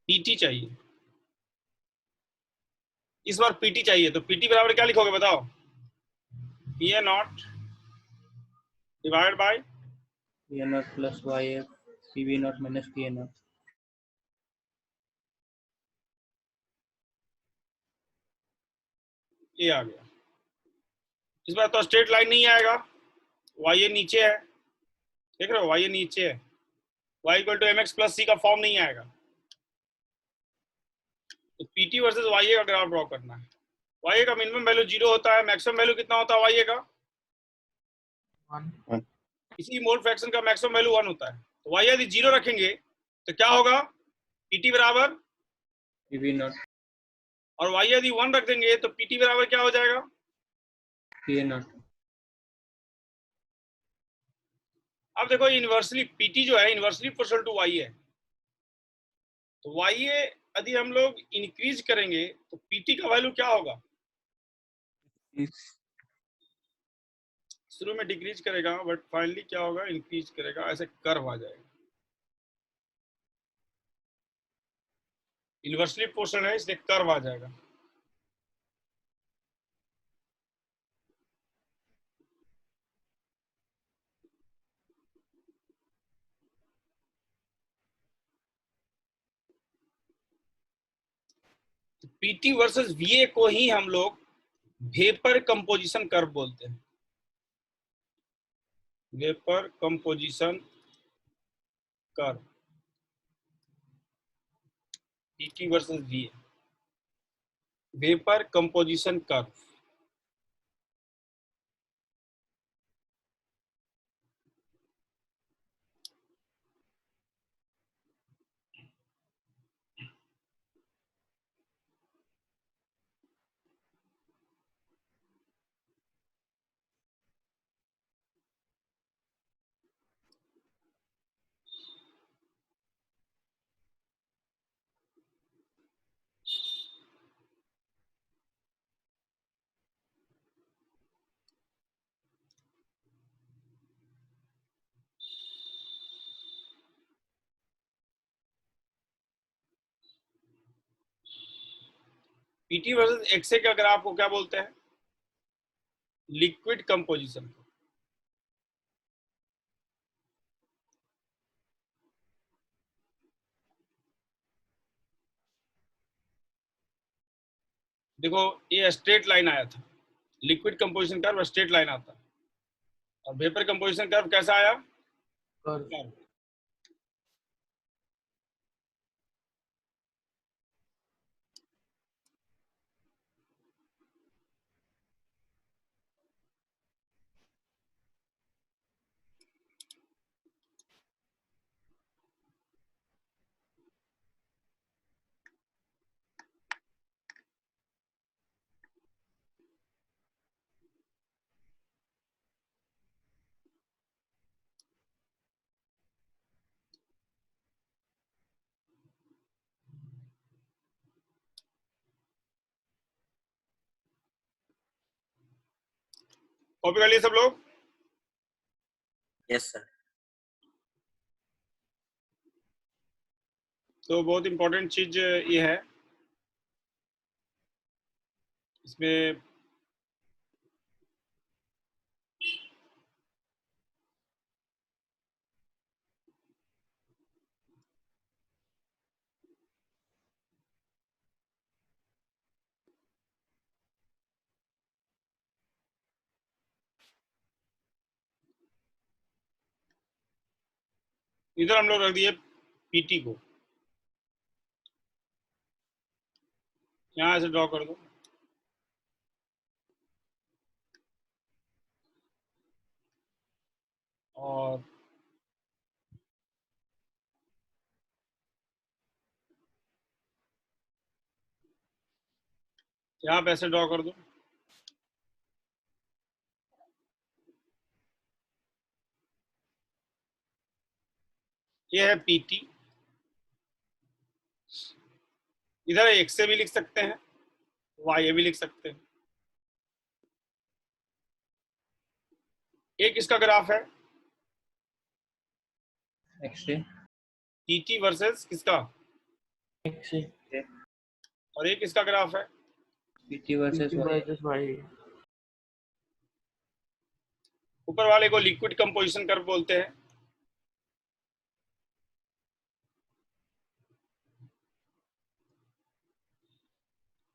[SPEAKER 1] पीटी चाहिए। इस बार पीटी चाहिए, तो पीटी बराबर क्या लिखोगे बताओ, P A not divide by
[SPEAKER 5] P A naught plus YF PV naught minus PA naught.
[SPEAKER 1] ये आ गया। इस बार तो स्ट्रेट लाइन नहीं आएगा, वाई ए नीचे है, देख रहे हो वाई ए नीचे है, Y equal to M x plus C का फॉर्म नहीं आएगा। तो पीटी वर्सेस वाई ए का ग्राफ ड्रॉ करना है। वाई ए का मिनिमम वैल्यू 0 होता है, मैक्सिमम वैल्यू कितना होता है वाई ए का,
[SPEAKER 4] 1.
[SPEAKER 1] इसी मोल फ्रैक्शन का मैक्सिमम वैल्यू 1 होता है। तो वाई यदि 0 रखेंगे तो क्या होगा, पीटी बराबर,
[SPEAKER 5] PV naught
[SPEAKER 1] और वाई यदि 1 रख देंगे तो पीटी बराबर क्या हो जाएगा,
[SPEAKER 5] PA naught.
[SPEAKER 1] अब देखो इनवर्सली पीटी जो है इनवर्सली प्रोपोर्शनल टू वाई है, तो वाई ए यदि हम लोग इंक्रीज करेंगे तो पीटी का वैल्यू क्या होगा, शुरू में डिक्रीज करेगा बट फाइनली क्या होगा, इंक्रीज करेगा, ऐसे कर्व आ जाएगा। इनवर्सली प्रोपोर्शनल है इसलिए कर्व आ जाएगा। पीटी वर्सेस वीए को ही हम लोग वेपर कंपोजिशन कर्व बोलते हैं, vapour composition curve, PT versus YA, vapour composition curve. PT versus XA के अगर आपको क्या बोलते हैं, लिक्विड कंपोजिशन। देखो ये स्ट्रेट लाइन आया था, liquid composition curve straight line आता है, और वेपर कंपोजिशन कर्व कैसा आया,
[SPEAKER 4] Curve.
[SPEAKER 1] कर्व। कॉपी कर लिए सब लोग।
[SPEAKER 6] Yes, sir.
[SPEAKER 1] तो बहुत इंपॉर्टेंट चीज ये है इसमें, इधर हम लोग रख दिए पीटी को, यहाँ से ड्रॉ कर दो, और यहाँ पे ऐसे ड्रॉ कर दो। ये है पीटी, इधर एक्स से भी लिख सकते हैं, वाई भी लिख सकते हैं। एक इसका ग्राफ है
[SPEAKER 5] एक्स-रे,
[SPEAKER 1] टीटी वर्सेस किसका,
[SPEAKER 4] एक्स
[SPEAKER 1] और एक इसका ग्राफ है
[SPEAKER 5] PT versus y.
[SPEAKER 4] Versus y.
[SPEAKER 1] ऊपर वाले को लिक्विड कंपोजिशन कर्व बोलते हैं,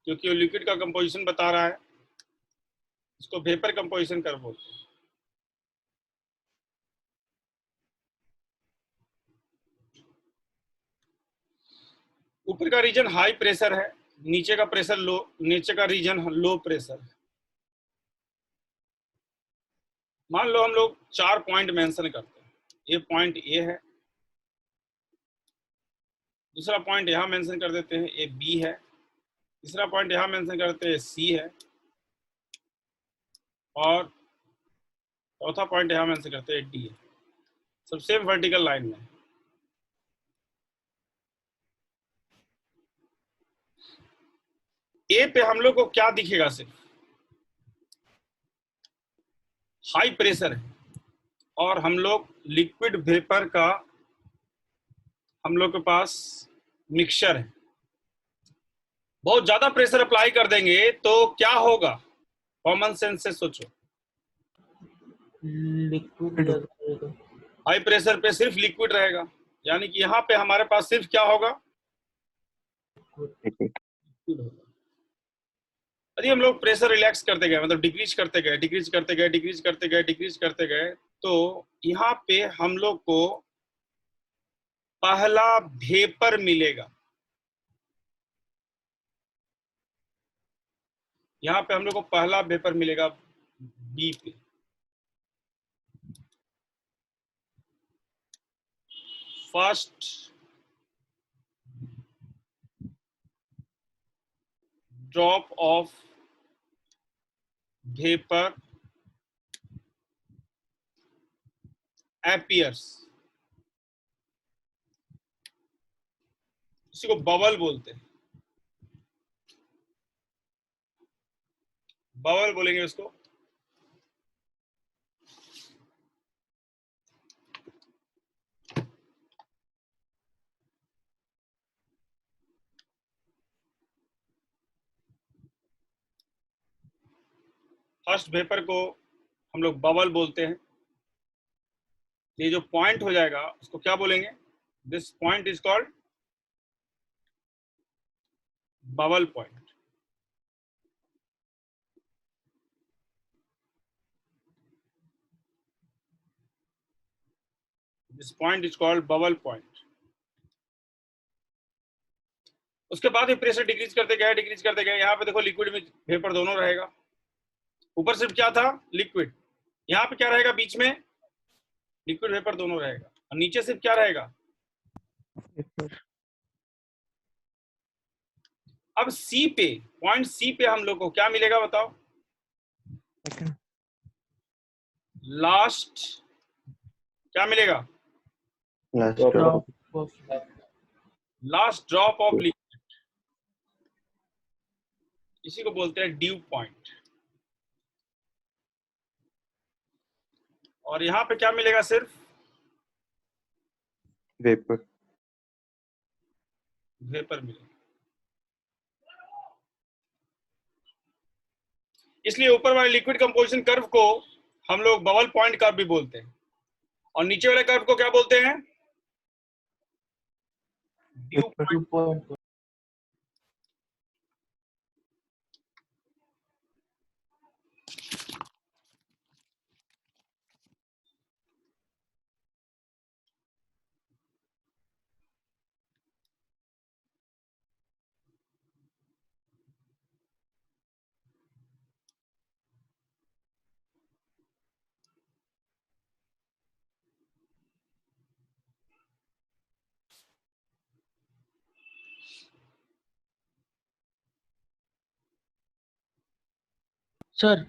[SPEAKER 1] क्योंकि वो लिक्विड का कंपोजिशन बता रहा है। इसको वेपर कंपोजिशन कर्व बोलते हैं। ऊपर का रीजन हाई प्रेशर है, नीचे का प्रेशर लो, नीचे का रीजन लो प्रेशर है। मान लो हम लोग 4 पॉइंट मेंशन करते हैं, ये पॉइंट ए है, दूसरा पॉइंट यहां मेंशन कर देते हैं ये बी है, तीसरा पॉइंट यहां मेंशन करते हैं सी है, और चौथा पॉइंट यहां मेंशन करते हैं डी है। सब सेम वर्टिकल लाइन में। ए पे हम लोग को क्या दिखेगा, सिर्फ हाई प्रेशर है, और हम लोग लिक्विड वेपर का हम लोग के पास मिक्सचर है। बहुत ज्यादा प्रेशर अप्लाई कर देंगे तो क्या होगा, कॉमन सेंस से सोचो।
[SPEAKER 4] लिक्विड रहेगा।
[SPEAKER 1] हाई प्रेशर पे सिर्फ लिक्विड रहेगा, यानी कि यहाँ पे हमारे पास सिर्फ क्या होगा, लिक्विड होगा। यदि हम लोग प्रेशर रिलैक्स करते गए, मतलब डिक्रीज करते गए, डिक्रीज करते गए, डिक्रीज करते गए, डिक्रीज करते गए, तो यहाँ पे हम लोग को पहला वेपर मिलेगा। यहाँ पे हम लोग को पहला वेपर मिलेगा बी पे। First drop of vapour appears, इसी को बबल बोलते हैं, बबल बोलेंगे उसको। फर्स्ट वेपर को हम लोग बबल बोलते हैं। ये जो पॉइंट हो जाएगा उसको क्या बोलेंगे, this point is called bubble point. This point is called bubble point. उसके बाद ये प्रेशर डिक्रीज करते गए, डिक्रीज करते गए। यहाँ पे देखो लिक्विड में वेपर दोनों रहेगा। ऊपर सिर्फ क्या था, लिक्विड। यहाँ पे क्या रहेगा, बीच में लिक्विड वेपर दोनों रहेगा, और नीचे सिर्फ क्या रहेगा। अब सी पे, पॉइंट सी पे हम लोग को क्या मिलेगा बताओ, लास्ट क्या मिलेगा, लास्ट ड्रॉप ऑफ लिक्विड, इसी को बोलते हैं ड्यू पॉइंट। और यहाँ पे क्या मिलेगा, सिर्फ
[SPEAKER 3] वेपर।
[SPEAKER 1] वेपर मिलेगा। इसलिए ऊपर वाले लिक्विड कंपोजिशन कर्व को हम लोग बबल पॉइंट कर्व भी बोलते हैं, और नीचे वाले कर्व को क्या बोलते हैं, ड्यू पॉइंट।
[SPEAKER 4] सर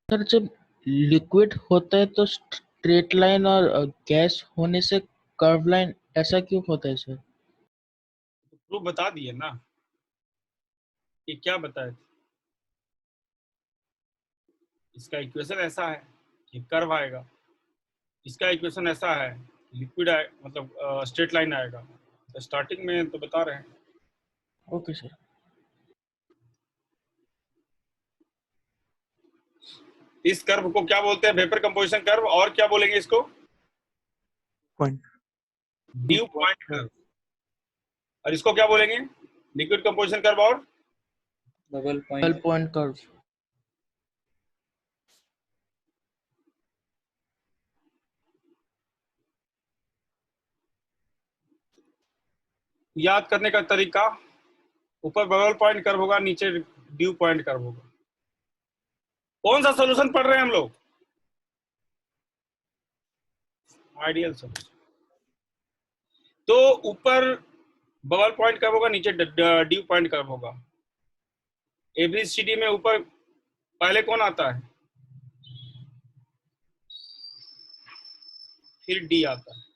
[SPEAKER 4] जब लिक्विड होता है तो स्ट्रेट लाइन और गैस होने से कर्व लाइन ऐसा क्यों होता है सर?
[SPEAKER 1] प्रूफ बता दिए ना कि क्या बताए थे। इसका इक्वेशन ऐसा है कि कर्व आएगा, इसका इक्वेशन ऐसा है लिक्विड मतलब स्ट्रेट लाइन आएगा। तो स्टार्टिंग में तो बता रहे हैं।
[SPEAKER 4] Okay sir.
[SPEAKER 1] इस कर्व को क्या बोलते हैं? Vapour composition curve. और क्या बोलेंगे इसको?
[SPEAKER 2] पॉइंट।
[SPEAKER 1] Due point curve. और इसको क्या बोलेंगे? लिक्विड कंपोजिशन कर्व और
[SPEAKER 5] bubble
[SPEAKER 4] bubble
[SPEAKER 5] point.
[SPEAKER 4] Point curve.
[SPEAKER 1] याद करने का तरीका, ऊपर बबल पॉइंट कर्व होगा, नीचे ड्यू पॉइंट कर्व होगा। कौन सा सॉल्यूशन पढ़ रहे हैं हम लोग? Ideal solution. तो ऊपर बबल पॉइंट कर्व होगा, नीचे ड्यू पॉइंट कर्व होगा। एबीसीडी में ऊपर पहले कौन आता है? फिर डी आता है।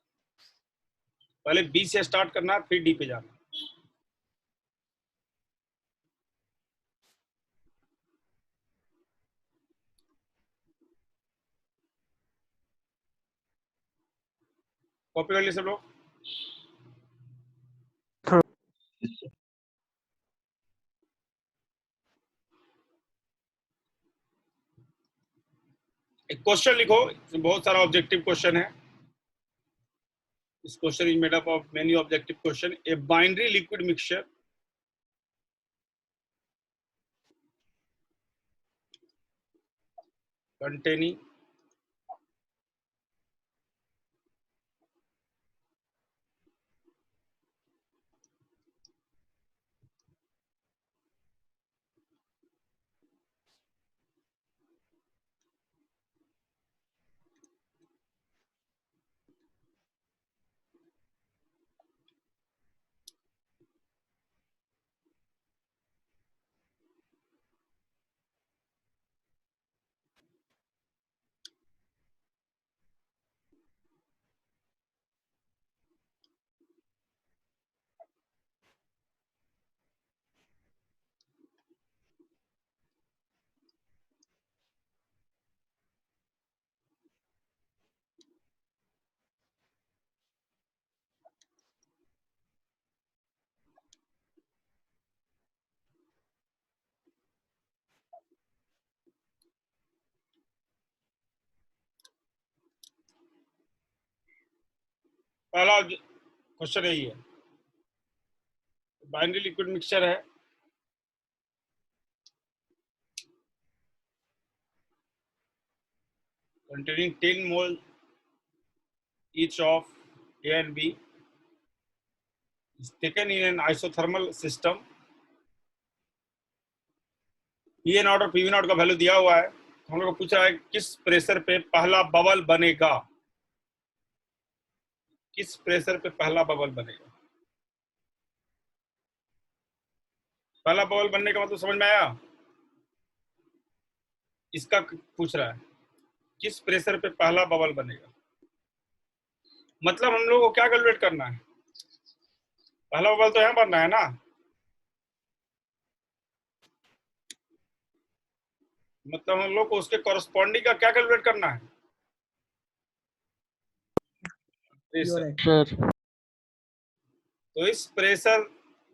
[SPEAKER 1] पहले बी से स्टार्ट करना है, फिर डी पे जाना। कॉपी कर लिए सब लोग? एक क्वेश्चन लिखो, इसमें बहुत सारा ऑब्जेक्टिव क्वेश्चन है। This question is made up of many objective question. A binary liquid mixture containing पहला क्वेश्चन यही है। बाइनरी लिक्विड मिक्सचर है, containing 10 mole each of A and B is taken in an isothermal system। P A not और पीवी नॉट का वैल्यू दिया हुआ है। हम लोग को पूछ रहा है किस प्रेशर पे पहला बबल बनेगा। किस प्रेशर पे पहला बबल बनेगा? पहला बबल बनने का मतलब समझ में आया? इसका पूछ रहा है किस प्रेशर पे पहला बबल बनेगा। मतलब हम लोग को क्या कैलकुलेट करना है? पहला बबल तो यहाँ बनना है ना। मतलब हम लोग को उसके कॉरस्पॉन्डिंग का क्या कैलकुलेट करना है? प्रेशर।
[SPEAKER 4] सर
[SPEAKER 1] तो इस प्रेशर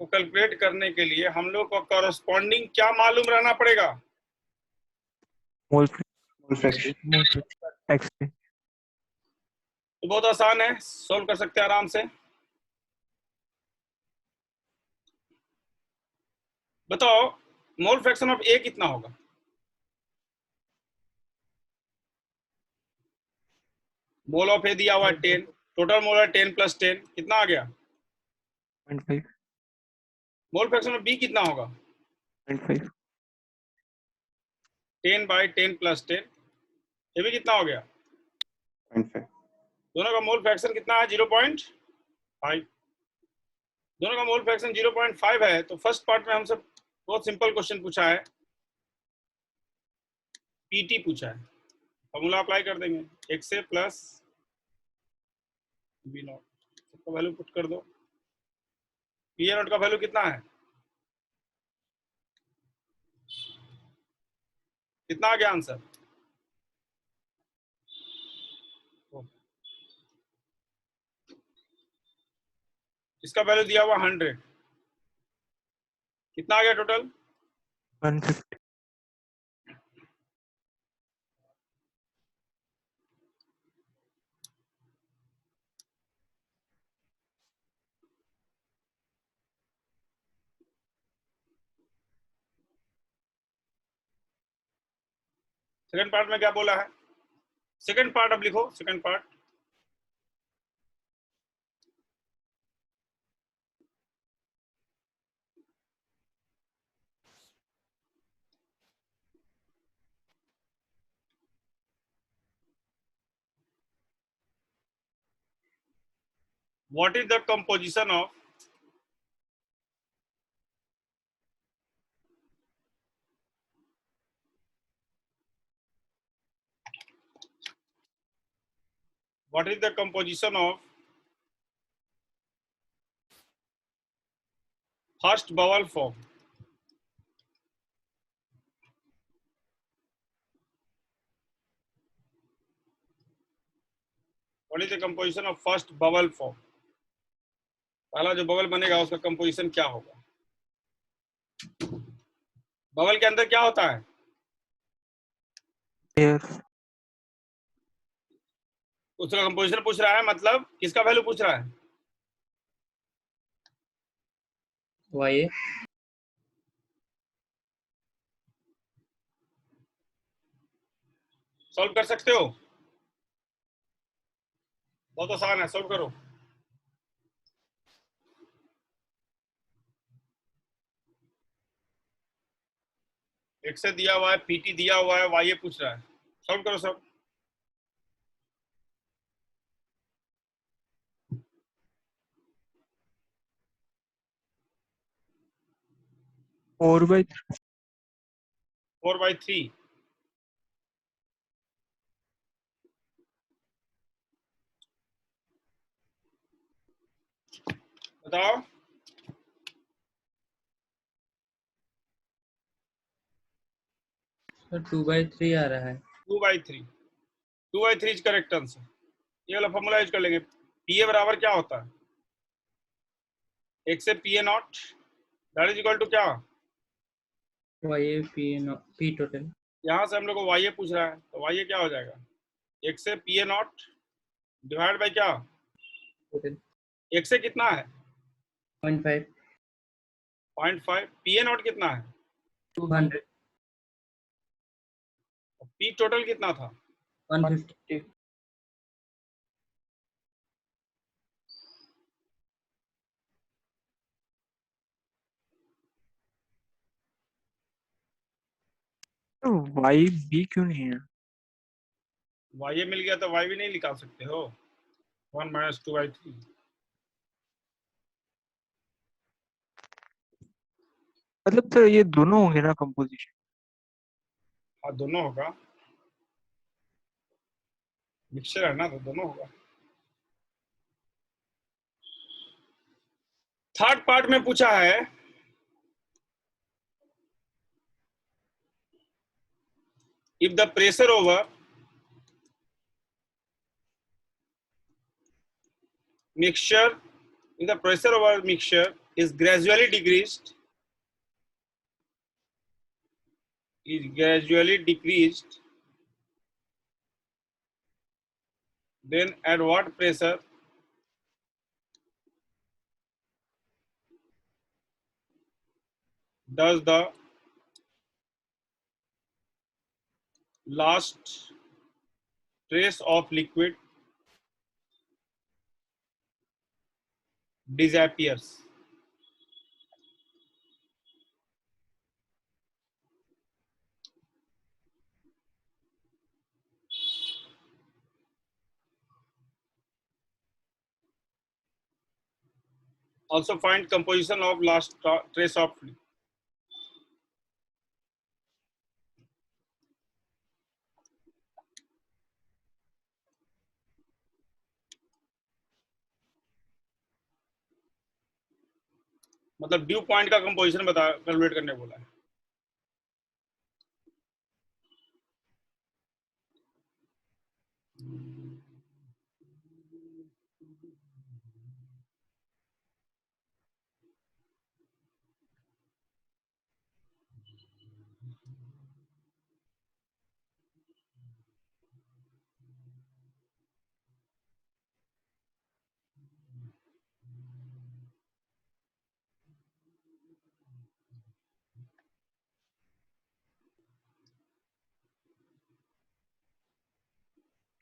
[SPEAKER 1] को कैलकुलेट करने के लिए हम लोग को कॉरस्पॉन्डिंग क्या मालूम रहना पड़ेगा?
[SPEAKER 2] Mole
[SPEAKER 3] fraction.
[SPEAKER 2] एक्स।
[SPEAKER 1] तो बहुत आसान है, सॉल्व कर सकते हैं आराम से। बताओ मोल फ्रैक्शन ऑफ ए कितना होगा? मोल ऑफ ए दिया हुआ 10, टोटल मोल है 10 + 10, कितना आ गया?
[SPEAKER 2] 0.5।
[SPEAKER 1] मोल फ्रैक्शन ऑफ बी कितना होगा?
[SPEAKER 2] 0.5।
[SPEAKER 1] 10/10 + 10, ये भी कितना हो गया?
[SPEAKER 3] 0.5।
[SPEAKER 1] दोनों का मोल फ्रैक्शन कितना है? 0.5। दोनों का मोल फ्रैक्शन 0.5 है। तो फर्स्ट पार्ट में हमसे बहुत सिंपल क्वेश्चन पूछा है, पीटी पूछा है। फॉर्मूला अप्लाई कर देंगे, x a plus b naught, सबका वैल्यू पुट कर दो। पी ए नॉट का वैल्यू कितना है? कितना आ गया आंसर? इसका वैल्यू दिया हुआ 100, कितना आ गया टोटल?
[SPEAKER 2] 150।
[SPEAKER 1] सेकंड पार्ट में क्या बोला है? सेकंड पार्ट अब लिखो, second part. What is the composition of first vowel form? What is the composition of first vowel form? पहला जो बबल बनेगा उसका कंपोजिशन क्या होगा? बबल के अंदर क्या होता है?
[SPEAKER 2] एयर।
[SPEAKER 1] उसका कंपोजिशन पूछ रहा है, मतलब किसका वैल्यू पूछ रहा है?
[SPEAKER 5] YA
[SPEAKER 1] सॉल्व कर सकते हो? बहुत आसान है, सॉल्व करो। एक से दिया हुआ है, पीटी दिया हुआ है, वाई पूछ रहा है, सॉल्व करो सब।
[SPEAKER 2] Four by
[SPEAKER 1] 4/3। बताओ।
[SPEAKER 5] 2/3 आ रहा है।
[SPEAKER 1] 2/3, 2/3 इज करेक्ट आंसर। ये वाला फॉर्मूला यूज कर लेंगे। पी ए बराबर क्या होता है? एक से P A naught that is equal to क्या?
[SPEAKER 5] YA P total.
[SPEAKER 1] यहाँ से हम लोग को वाई ए पूछ रहा है, तो वाई ए क्या हो जाएगा? एक से P A not divide by क्या?
[SPEAKER 5] टोटल
[SPEAKER 1] एक से कितना है?
[SPEAKER 5] 0.5
[SPEAKER 1] 0.5। पी ए नॉट कितना है?
[SPEAKER 5] 200
[SPEAKER 1] पी टोटल कितना था?
[SPEAKER 5] 150
[SPEAKER 2] तो वाई बी क्यों नहीं है?
[SPEAKER 1] वाई ए मिल गया तो वाई भी नहीं निकाल सकते हो? 1 - 2/3।
[SPEAKER 2] मतलब तो ये दोनों होंगे ना कंपोजिशन?
[SPEAKER 1] हाँ दोनों होगा, मिक्सचर है ना, तो दोनों होगा। थर्ड पार्ट में पूछा है, if the pressure over mixture if the pressure over mixture is gradually decreased then at what pressure does the last trace of liquid disappears? Also find composition of last trace of liquid. मतलब ड्यू पॉइंट का कंपोजिशन बता कैलकुलेट करने बोला है।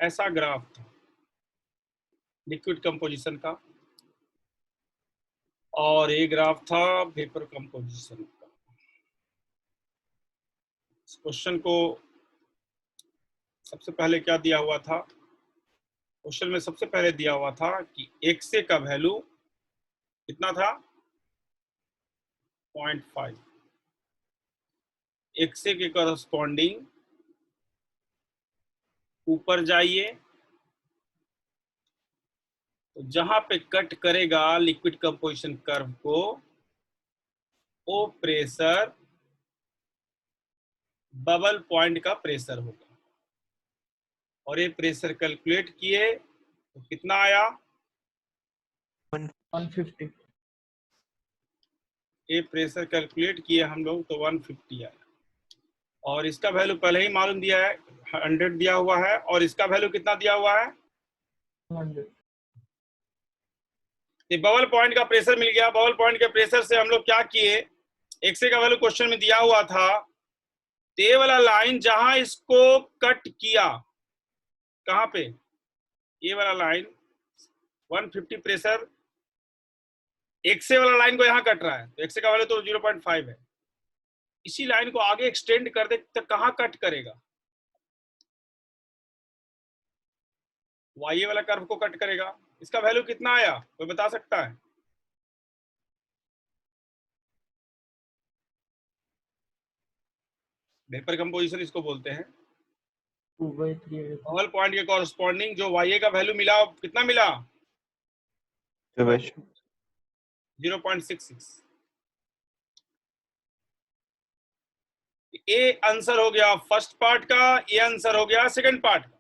[SPEAKER 1] ऐसा ग्राफ था लिक्विड कंपोजिशन का, और ये ग्राफ था वेपर कंपोजिशन का। इस क्वेश्चन को सबसे पहले क्या दिया हुआ था, क्वेश्चन में सबसे पहले दिया हुआ था कि XA का वैल्यू कितना था, 0.5। XA के करस्पॉन्डिंग ऊपर जाइए, तो जहां पे कट करेगा लिक्विड कंपोजिशन कर्व को, वो प्रेशर बबल पॉइंट का प्रेशर होगा। और ये प्रेशर कैलकुलेट किए तो कितना आया,
[SPEAKER 4] 150।
[SPEAKER 1] ये प्रेशर कैलकुलेट किए हम लोग तो 150 आया। और इसका वैल्यू पहले ही मालूम दिया है, 100 दिया हुआ है, और इसका वैल्यू कितना दिया हुआ है,
[SPEAKER 4] 100।
[SPEAKER 1] ये बबल पॉइंट का प्रेशर मिल गया। बबल पॉइंट के प्रेशर से हम लोग क्या किए, XA का वैल्यू क्वेश्चन में दिया हुआ था, ये वाला लाइन जहां इसको कट किया, कहां पे, ये वाला लाइन 150 प्रेशर XA वाला लाइन को यहां कट रहा है, तो XA का वैल्यू तो 0.5 है। इसी लाइन को आगे एक्सटेंड कर दे तो कहां कट करेगा, YA वाला कर्व को कट करेगा। इसका वैल्यू कितना आया, कोई बता सकता है? वेपर कंपोजिशन इसको बोलते हैं।
[SPEAKER 4] 2/3।
[SPEAKER 1] बबल पॉइंट के कॉरस्पॉन्डिंग जो YA का वैल्यू मिला, कितना मिला, 0.66। ये आंसर हो गया फर्स्ट पार्ट का, ये आंसर हो गया सेकंड पार्ट का।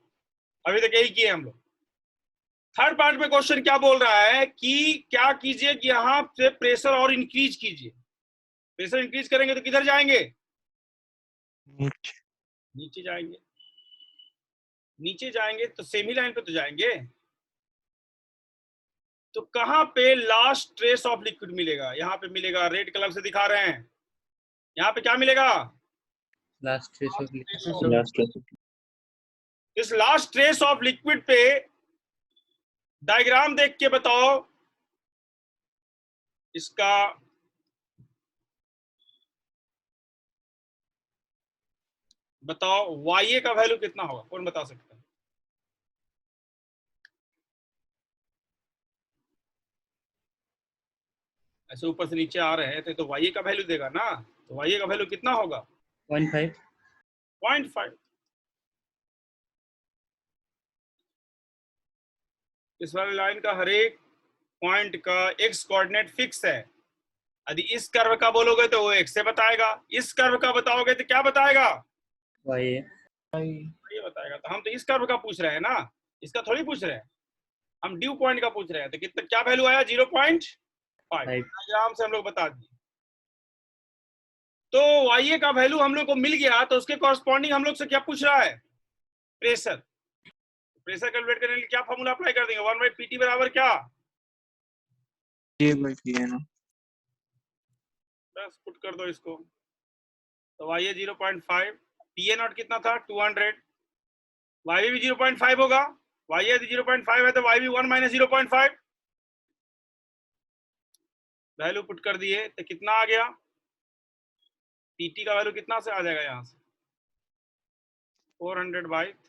[SPEAKER 1] अभी तक यही किए हम लोग। थर्ड पार्ट में क्वेश्चन क्या बोल रहा है कि क्या कीजिए कि यहां से प्रेशर और इंक्रीज कीजिए। प्रेशर इंक्रीज करेंगे तो किधर जाएंगे, नीचे जाएंगे। नीचे जाएंगे तो सेम ही लाइन पे तो जाएंगे। तो कहां पे लास्ट ट्रेस ऑफ लिक्विड मिलेगा, यहां पे मिलेगा, रेड कलर से दिखा रहे हैं। यहां पे क्या मिलेगा,
[SPEAKER 5] लास्ट ट्रेस ऑफ
[SPEAKER 1] इस लास्ट ट्रेस ऑफ लिक्विड पे डायग्राम देख के बताओ इसका, बताओ YA का वैल्यू कितना होगा, कौन बता सकता है? ऐसे ऊपर से नीचे आ रहे थे तो YA का वैल्यू देगा ना, तो YA का वैल्यू कितना होगा,
[SPEAKER 5] 0.5।
[SPEAKER 1] 0.5। इस वाली लाइन का हर एक पॉइंट का x कोऑर्डिनेट फिक्स है। यदि इस कर्व का बोलोगे तो वो x से बताएगा, इस कर्व का बताओगे तो क्या बताएगा,
[SPEAKER 5] YA।
[SPEAKER 1] ये बताएगा। तो हम तो इस कर्व का पूछ रहे हैं ना, इसका थोड़ी पूछ रहे हैं, हम ड्यू पॉइंट का पूछ रहे हैं। तो कितना क्या वैल्यू आया, 0.5। डायग्राम से हम लोग बता दिए। तो YA का वैल्यू हम लोग को मिल गया, तो उसके कॉरस्पॉन्डिंग हम लोग से क्या पूछ रहा है, प्रेशर। प्रेशर कैलकुलेट करने के लिए क्या फॉर्मूला अप्लाई कर देंगे, 1/PT बराबर क्या,
[SPEAKER 2] K/P है ना।
[SPEAKER 1] बस पुट कर दो इसको। तो YA 0.5, PA नॉट कितना था 200, YB भी 0.5 होगा। YA यदि 0.5 है तो YB 1 - 0.5, वैल्यू पुट कर दिए तो कितना आ गया, PT का वैल्यू कितना से आ जाएगा, यहां से 400/3।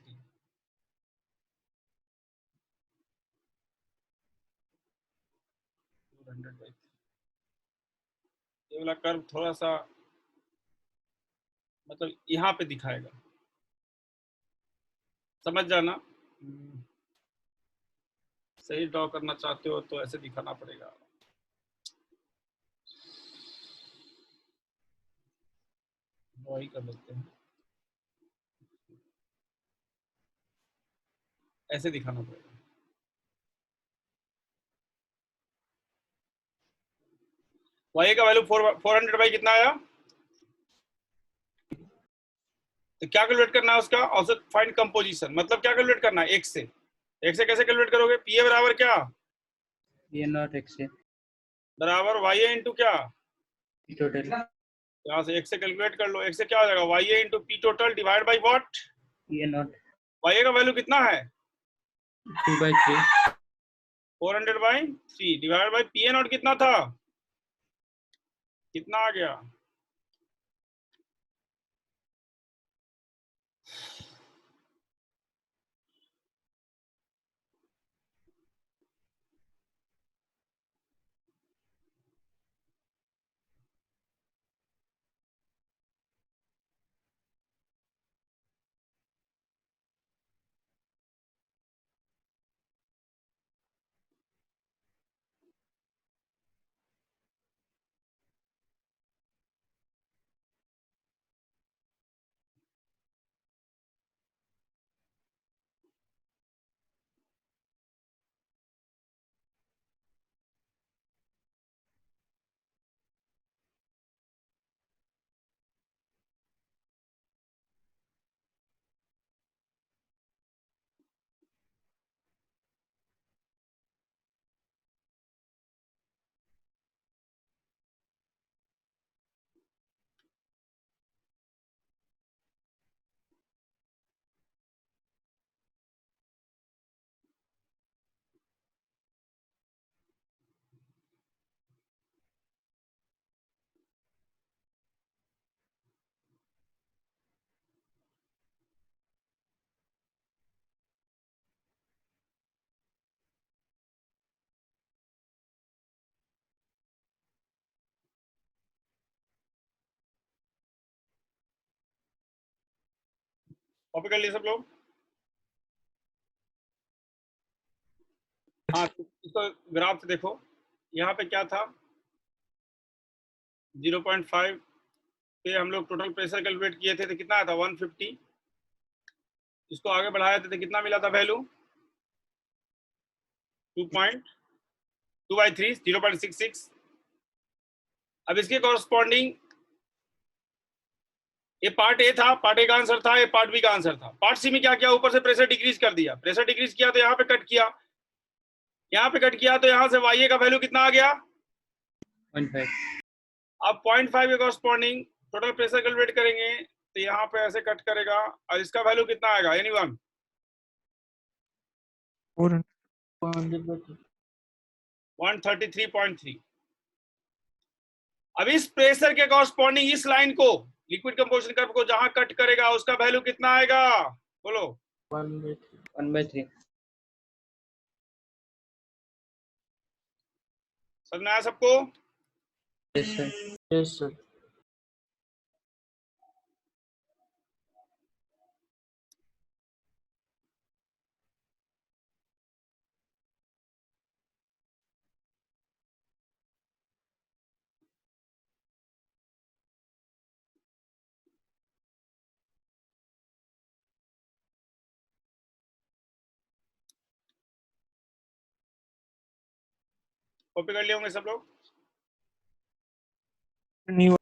[SPEAKER 1] ये वाला कर्व थोड़ा सा मतलब यहाँ पे दिखाएगा, समझ जाना। सही ड्रॉ करना चाहते हो तो ऐसे दिखाना पड़ेगा। वही कर लेते हैं, ऐसे दिखाना पड़ेगा। वाई का वैल्यू 400 बाई कितना आया, तो क्या कैलकुलेट करना है उसका औसत, फाइंड कंपोजिशन, मतलब क्या कैलकुलेट करना है, x से। x से कैसे कैलकुलेट करोगे, पी बराबर क्या,
[SPEAKER 5] P naught x
[SPEAKER 1] बराबर वाई इंटू क्या,
[SPEAKER 5] P total
[SPEAKER 1] यहाँ से x से कैलकुलेट कर लो, x से क्या हो जाएगा, y into P total divide by what,
[SPEAKER 5] P naught
[SPEAKER 1] y का वैल्यू कितना है
[SPEAKER 5] 2/3
[SPEAKER 1] 400/3 डिवाइड बाई पी नॉट कितना था, कितना आ गया, कॉपी कर लिए सब लोग, हाँ तो इसको ग्राफ से देखो, यहाँ पे क्या था 0.5 पे हम लोग टोटल प्रेशर कैलकुलेट किए थे, तो कितना आया था 150, इसको आगे बढ़ाया थे तो कितना मिला था वैल्यू 2.2/3 0.66। अब इसके कॉरस्पॉन्डिंग ये पार्ट ए था, पार्ट ए का आंसर था, ये पार्ट बी का आंसर था। पार्ट सी में क्या किया, ऊपर से प्रेशर डिक्रीज कर दिया, प्रेशर डिक्रीज किया तो यहाँ पे कट किया, यहाँ पे कट किया तो यहाँ से वाई का वैल्यू कितना आ गया
[SPEAKER 5] 0.5
[SPEAKER 1] अब 0.5 के कॉरस्पॉन्डिंग टोटल प्रेशर कैलकुलेट करेंगे तो यहाँ पे ऐसे कट करेगा और इसका वैल्यू कितना आएगा, एनीवन 133.3। अब इस प्रेशर के कॉरस्पॉन्डिंग इस लाइन को, लिक्विड कंपोजिशन कर्व को जहां कट करेगा उसका वैल्यू कितना आएगा, बोलो
[SPEAKER 5] 1/3
[SPEAKER 1] समझ में आया सबको,
[SPEAKER 5] yes sir
[SPEAKER 4] Yes, sir.
[SPEAKER 1] Copy कर लिए होंगे सब लोग,
[SPEAKER 2] नहीं हुआ।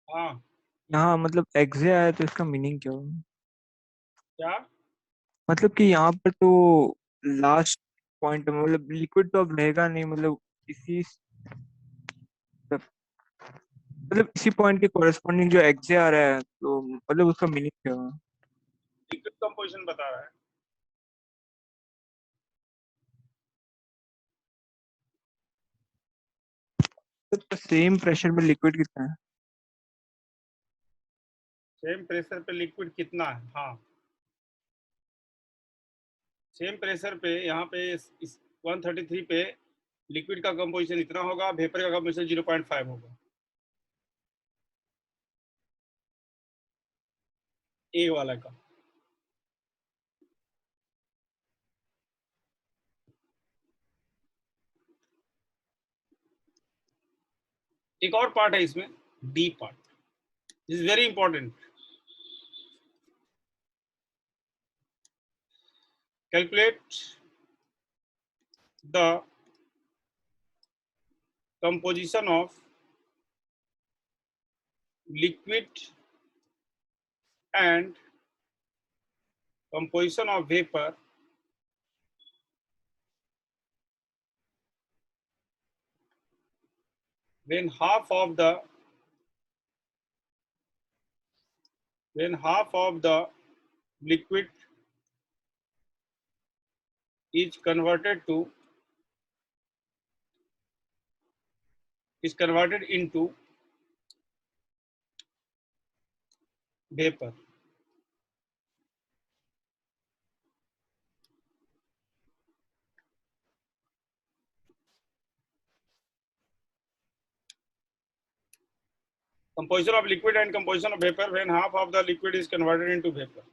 [SPEAKER 1] हाँ
[SPEAKER 2] यहाँ मतलब एग्जे आया तो इसका मीनिंग क्या हुआ,
[SPEAKER 1] क्या,
[SPEAKER 2] मतलब कि यहाँ पर तो लास्ट पॉइंट में मतलब लिक्विड तो अब रहेगा नहीं, मतलब इसी मतलब इसी पॉइंट के कॉरेस्पॉन्डिंग जो एग्जे आ रहा है तो मतलब उसका मीनिंग क्या हुआ।
[SPEAKER 1] लिक्विड कंपोजिशन बता रहा है,
[SPEAKER 2] तो सेम प्रेशर में लिक्विड कितना है?
[SPEAKER 1] सेम प्रेशर पे लिक्विड कितना है? हाँ, सेम प्रेशर पे यहाँ पे इस 133 पे लिक्विड का कंपोजिशन इतना होगा, वेपर का कंपोजिशन 0.5 होगा, ए वाला का। एक और पार्ट है इसमें, D part, this is very important. Calculate the composition of liquid and composition of vapor when half of the liquid is converted into vapor. Composition of liquid and composition of vapor when half of the liquid is converted into vapor.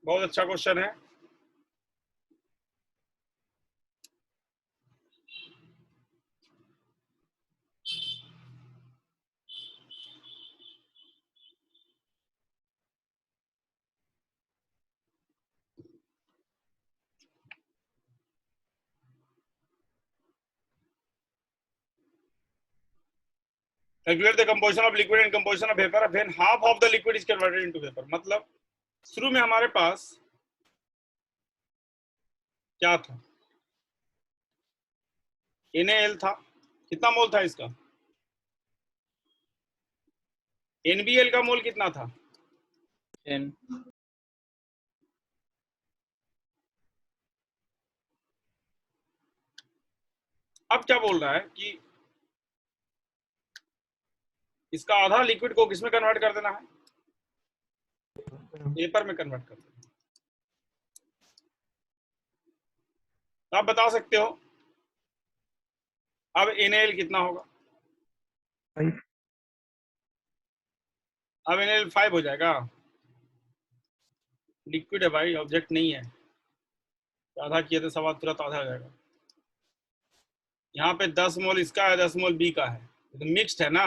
[SPEAKER 1] बहुत अच्छा क्वेश्चन है। Calculate the composition of liquid and composition of vapor when half of the liquid is converted into vapor. मतलब शुरू में हमारे पास क्या था? NaL था, कितना मोल था इसका? NBL का मोल कितना था?
[SPEAKER 5] 10.
[SPEAKER 1] अब क्या बोल रहा है कि इसका आधा लिक्विड को किसमें कन्वर्ट कर देना है? वेपर में कन्वर्ट कर देना। तो आप बता सकते हो अब NaL कितना होगा?
[SPEAKER 2] 5.
[SPEAKER 1] अब NaL 5 हो जाएगा। लिक्विड है भाई, ऑब्जेक्ट नहीं है। तो आधा किया तो सवाल तुरंत आधा हो जाएगा। यहाँ पे 10 मोल इसका है, 10 मोल बी का है, तो मिक्स्ड है ना।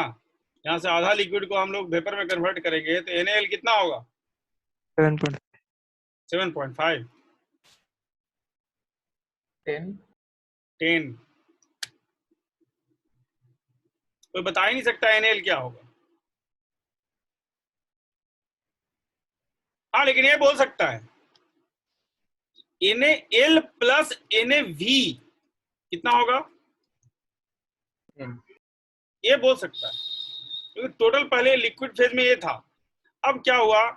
[SPEAKER 1] यहाँ से आधा लिक्विड को हम लोग वेपर में कन्वर्ट करेंगे तो NaL कितना होगा? 7.5। 10। कोई बता ही नहीं सकता NaL क्या होगा। हाँ, लेकिन ये बोल सकता है NaL प्लस NaV कितना होगा?
[SPEAKER 5] 10.
[SPEAKER 1] ये बोल सकता है, क्योंकि टोटल पहले लिक्विड फेज में ये था। अब क्या हुआ,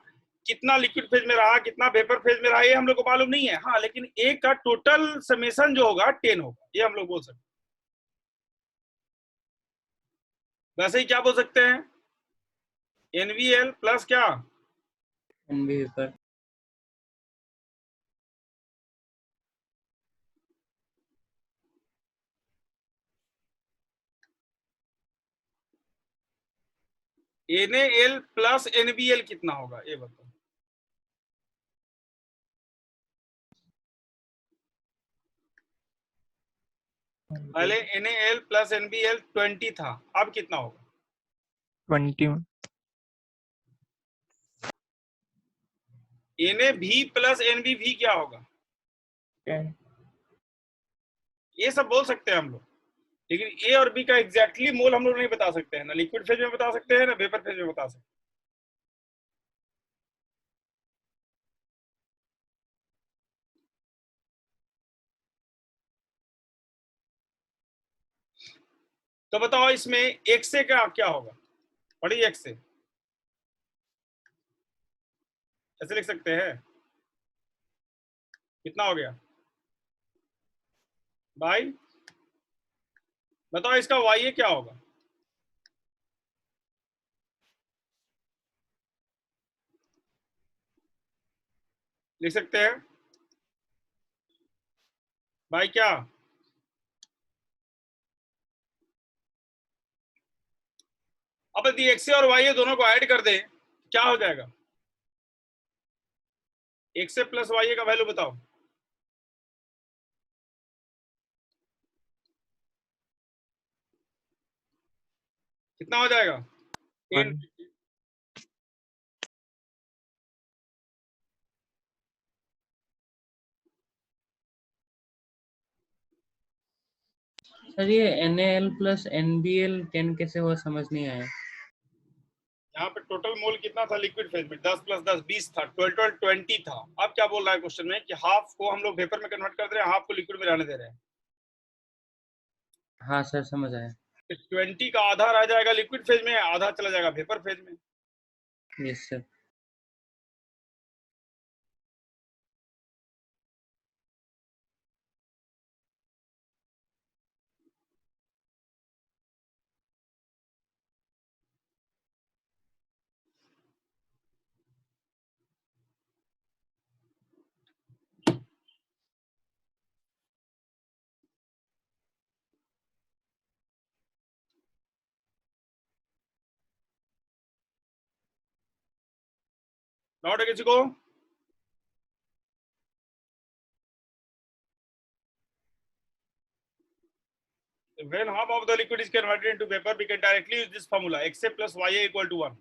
[SPEAKER 1] कितना लिक्विड फेज में रहा, कितना वेपर फेज में रहा, ये हम लोग को मालूम नहीं है। हाँ, लेकिन एक का टोटल समेशन जो होगा 10 होगा, ये हम लोग बोल सकते हैं। वैसे ही क्या बोल सकते हैं, NVL प्लस क्या?
[SPEAKER 5] NB vapor.
[SPEAKER 1] NaL plus NBL कितना होगा, ये बताओ। पहले NaL प्लस NBL 20 था, अब कितना होगा?
[SPEAKER 2] 21.
[SPEAKER 1] NaV प्लस NBV क्या होगा?
[SPEAKER 5] 10.
[SPEAKER 1] ये सब बोल सकते हैं हम लोग, लेकिन ए और बी का एग्जैक्टली मोल हम लोग नहीं बता सकते हैं, ना लिक्विड फेज में बता सकते हैं, ना वेपर फेज में बता सकते हैं। तो बताओ इसमें एक से क्या क्या होगा, पढ़ी एक से ऐसे लिख सकते हैं, कितना हो गया भाई, बताओ इसका वाई क्या होगा, लिख सकते हैं भाई क्या, अब यदि एक्स और वाई दोनों को ऐड कर दे क्या हो जाएगा, एक्स प्लस वाई का वैल्यू बताओ, कितना हो जाएगा 10।
[SPEAKER 2] 1
[SPEAKER 5] सर ये NaL प्लस NBl 10 कैसे हुआ समझ नहीं आया।
[SPEAKER 1] यहाँ पे टोटल मोल कितना था लिक्विड फेज में, 10 + 10 20 था, 12 20 था। अब क्या बोल रहा है क्वेश्चन में कि हाफ को हम लोग वेपर में कन्वर्ट कर दे रहे हैं, हाफ को लिक्विड में रहने दे रहे हैं।
[SPEAKER 5] हाँ सर समझ आया।
[SPEAKER 1] 20 का आधा रह जाएगा लिक्विड फेज में, आधा चला जाएगा वेपर फेज में।
[SPEAKER 5] Yes sir.
[SPEAKER 1] डाउट है किसी को? When half of the liquid is converted into vapor, we can directly use this formula XA plus YA = 1।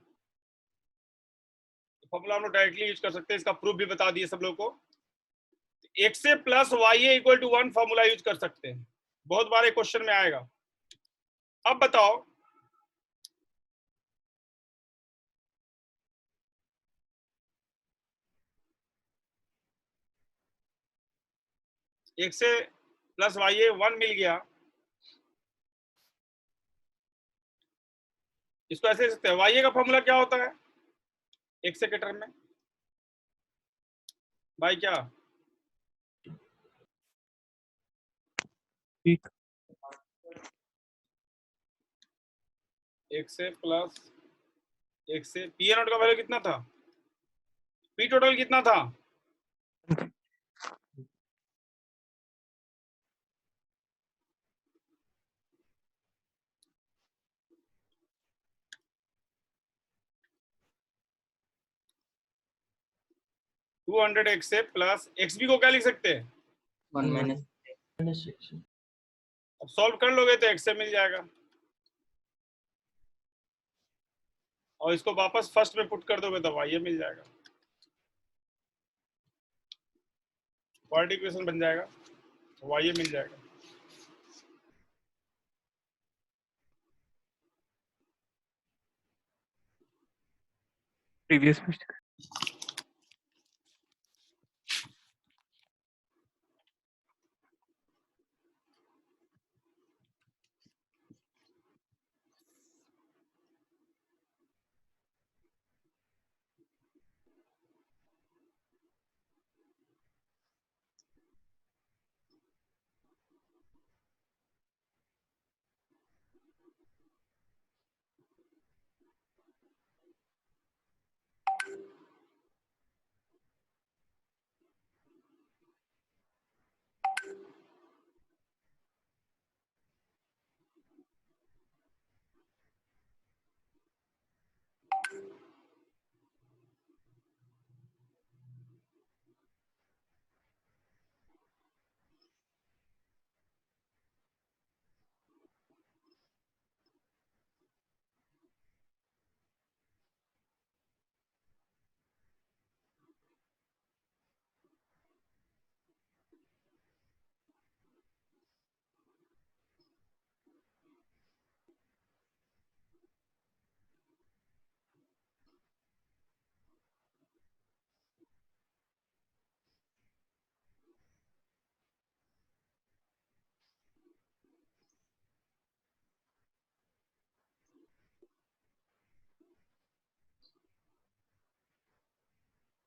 [SPEAKER 1] Formula हम लोग डायरेक्टली यूज कर सकते हैं, इसका प्रूफ भी बता दिए सब लोग को। XA plus YA = 1 formula use कर सकते हैं, बहुत बार क्वेश्चन में आएगा। अब बताओ XA plus YA 1 मिल गया, इसको ऐसे लिख सकते हैं। YA का फॉर्मूला क्या होता है XA के टर्म में भाई क्या,
[SPEAKER 2] ठीक
[SPEAKER 1] XA plus XA, P not का वैल्यू कितना था, पी टोटल कितना था, टू 200 XA प्लस XB को क्या लिख सकते हैं,
[SPEAKER 5] 1 माइनस
[SPEAKER 4] -6
[SPEAKER 1] अब सॉल्व कर लोगे तो XA मिल जाएगा, और इसको वापस फर्स्ट में पुट कर दोगे तो YA मिल जाएगा, क्वाड्रेटिक इक्वेशन बन जाएगा, YA मिल जाएगा।
[SPEAKER 2] प्रीवियस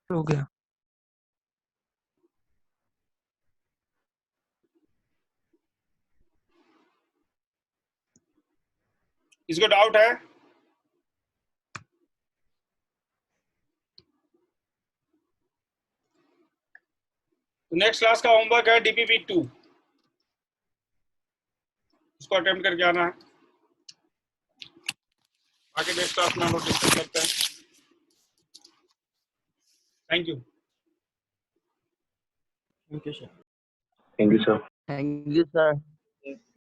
[SPEAKER 2] हो गया।
[SPEAKER 1] इसको डाउट है? तो नेक्स्ट क्लास का होमवर्क है डीपीपी 2, उसको अटेम्प्ट करके आना है। आगे नेक्स्ट क्लास में हम लोग डिस्कस करते हैं। Thank you.
[SPEAKER 4] Thank you, sir.
[SPEAKER 3] Thank you, sir.
[SPEAKER 4] Thank you, sir.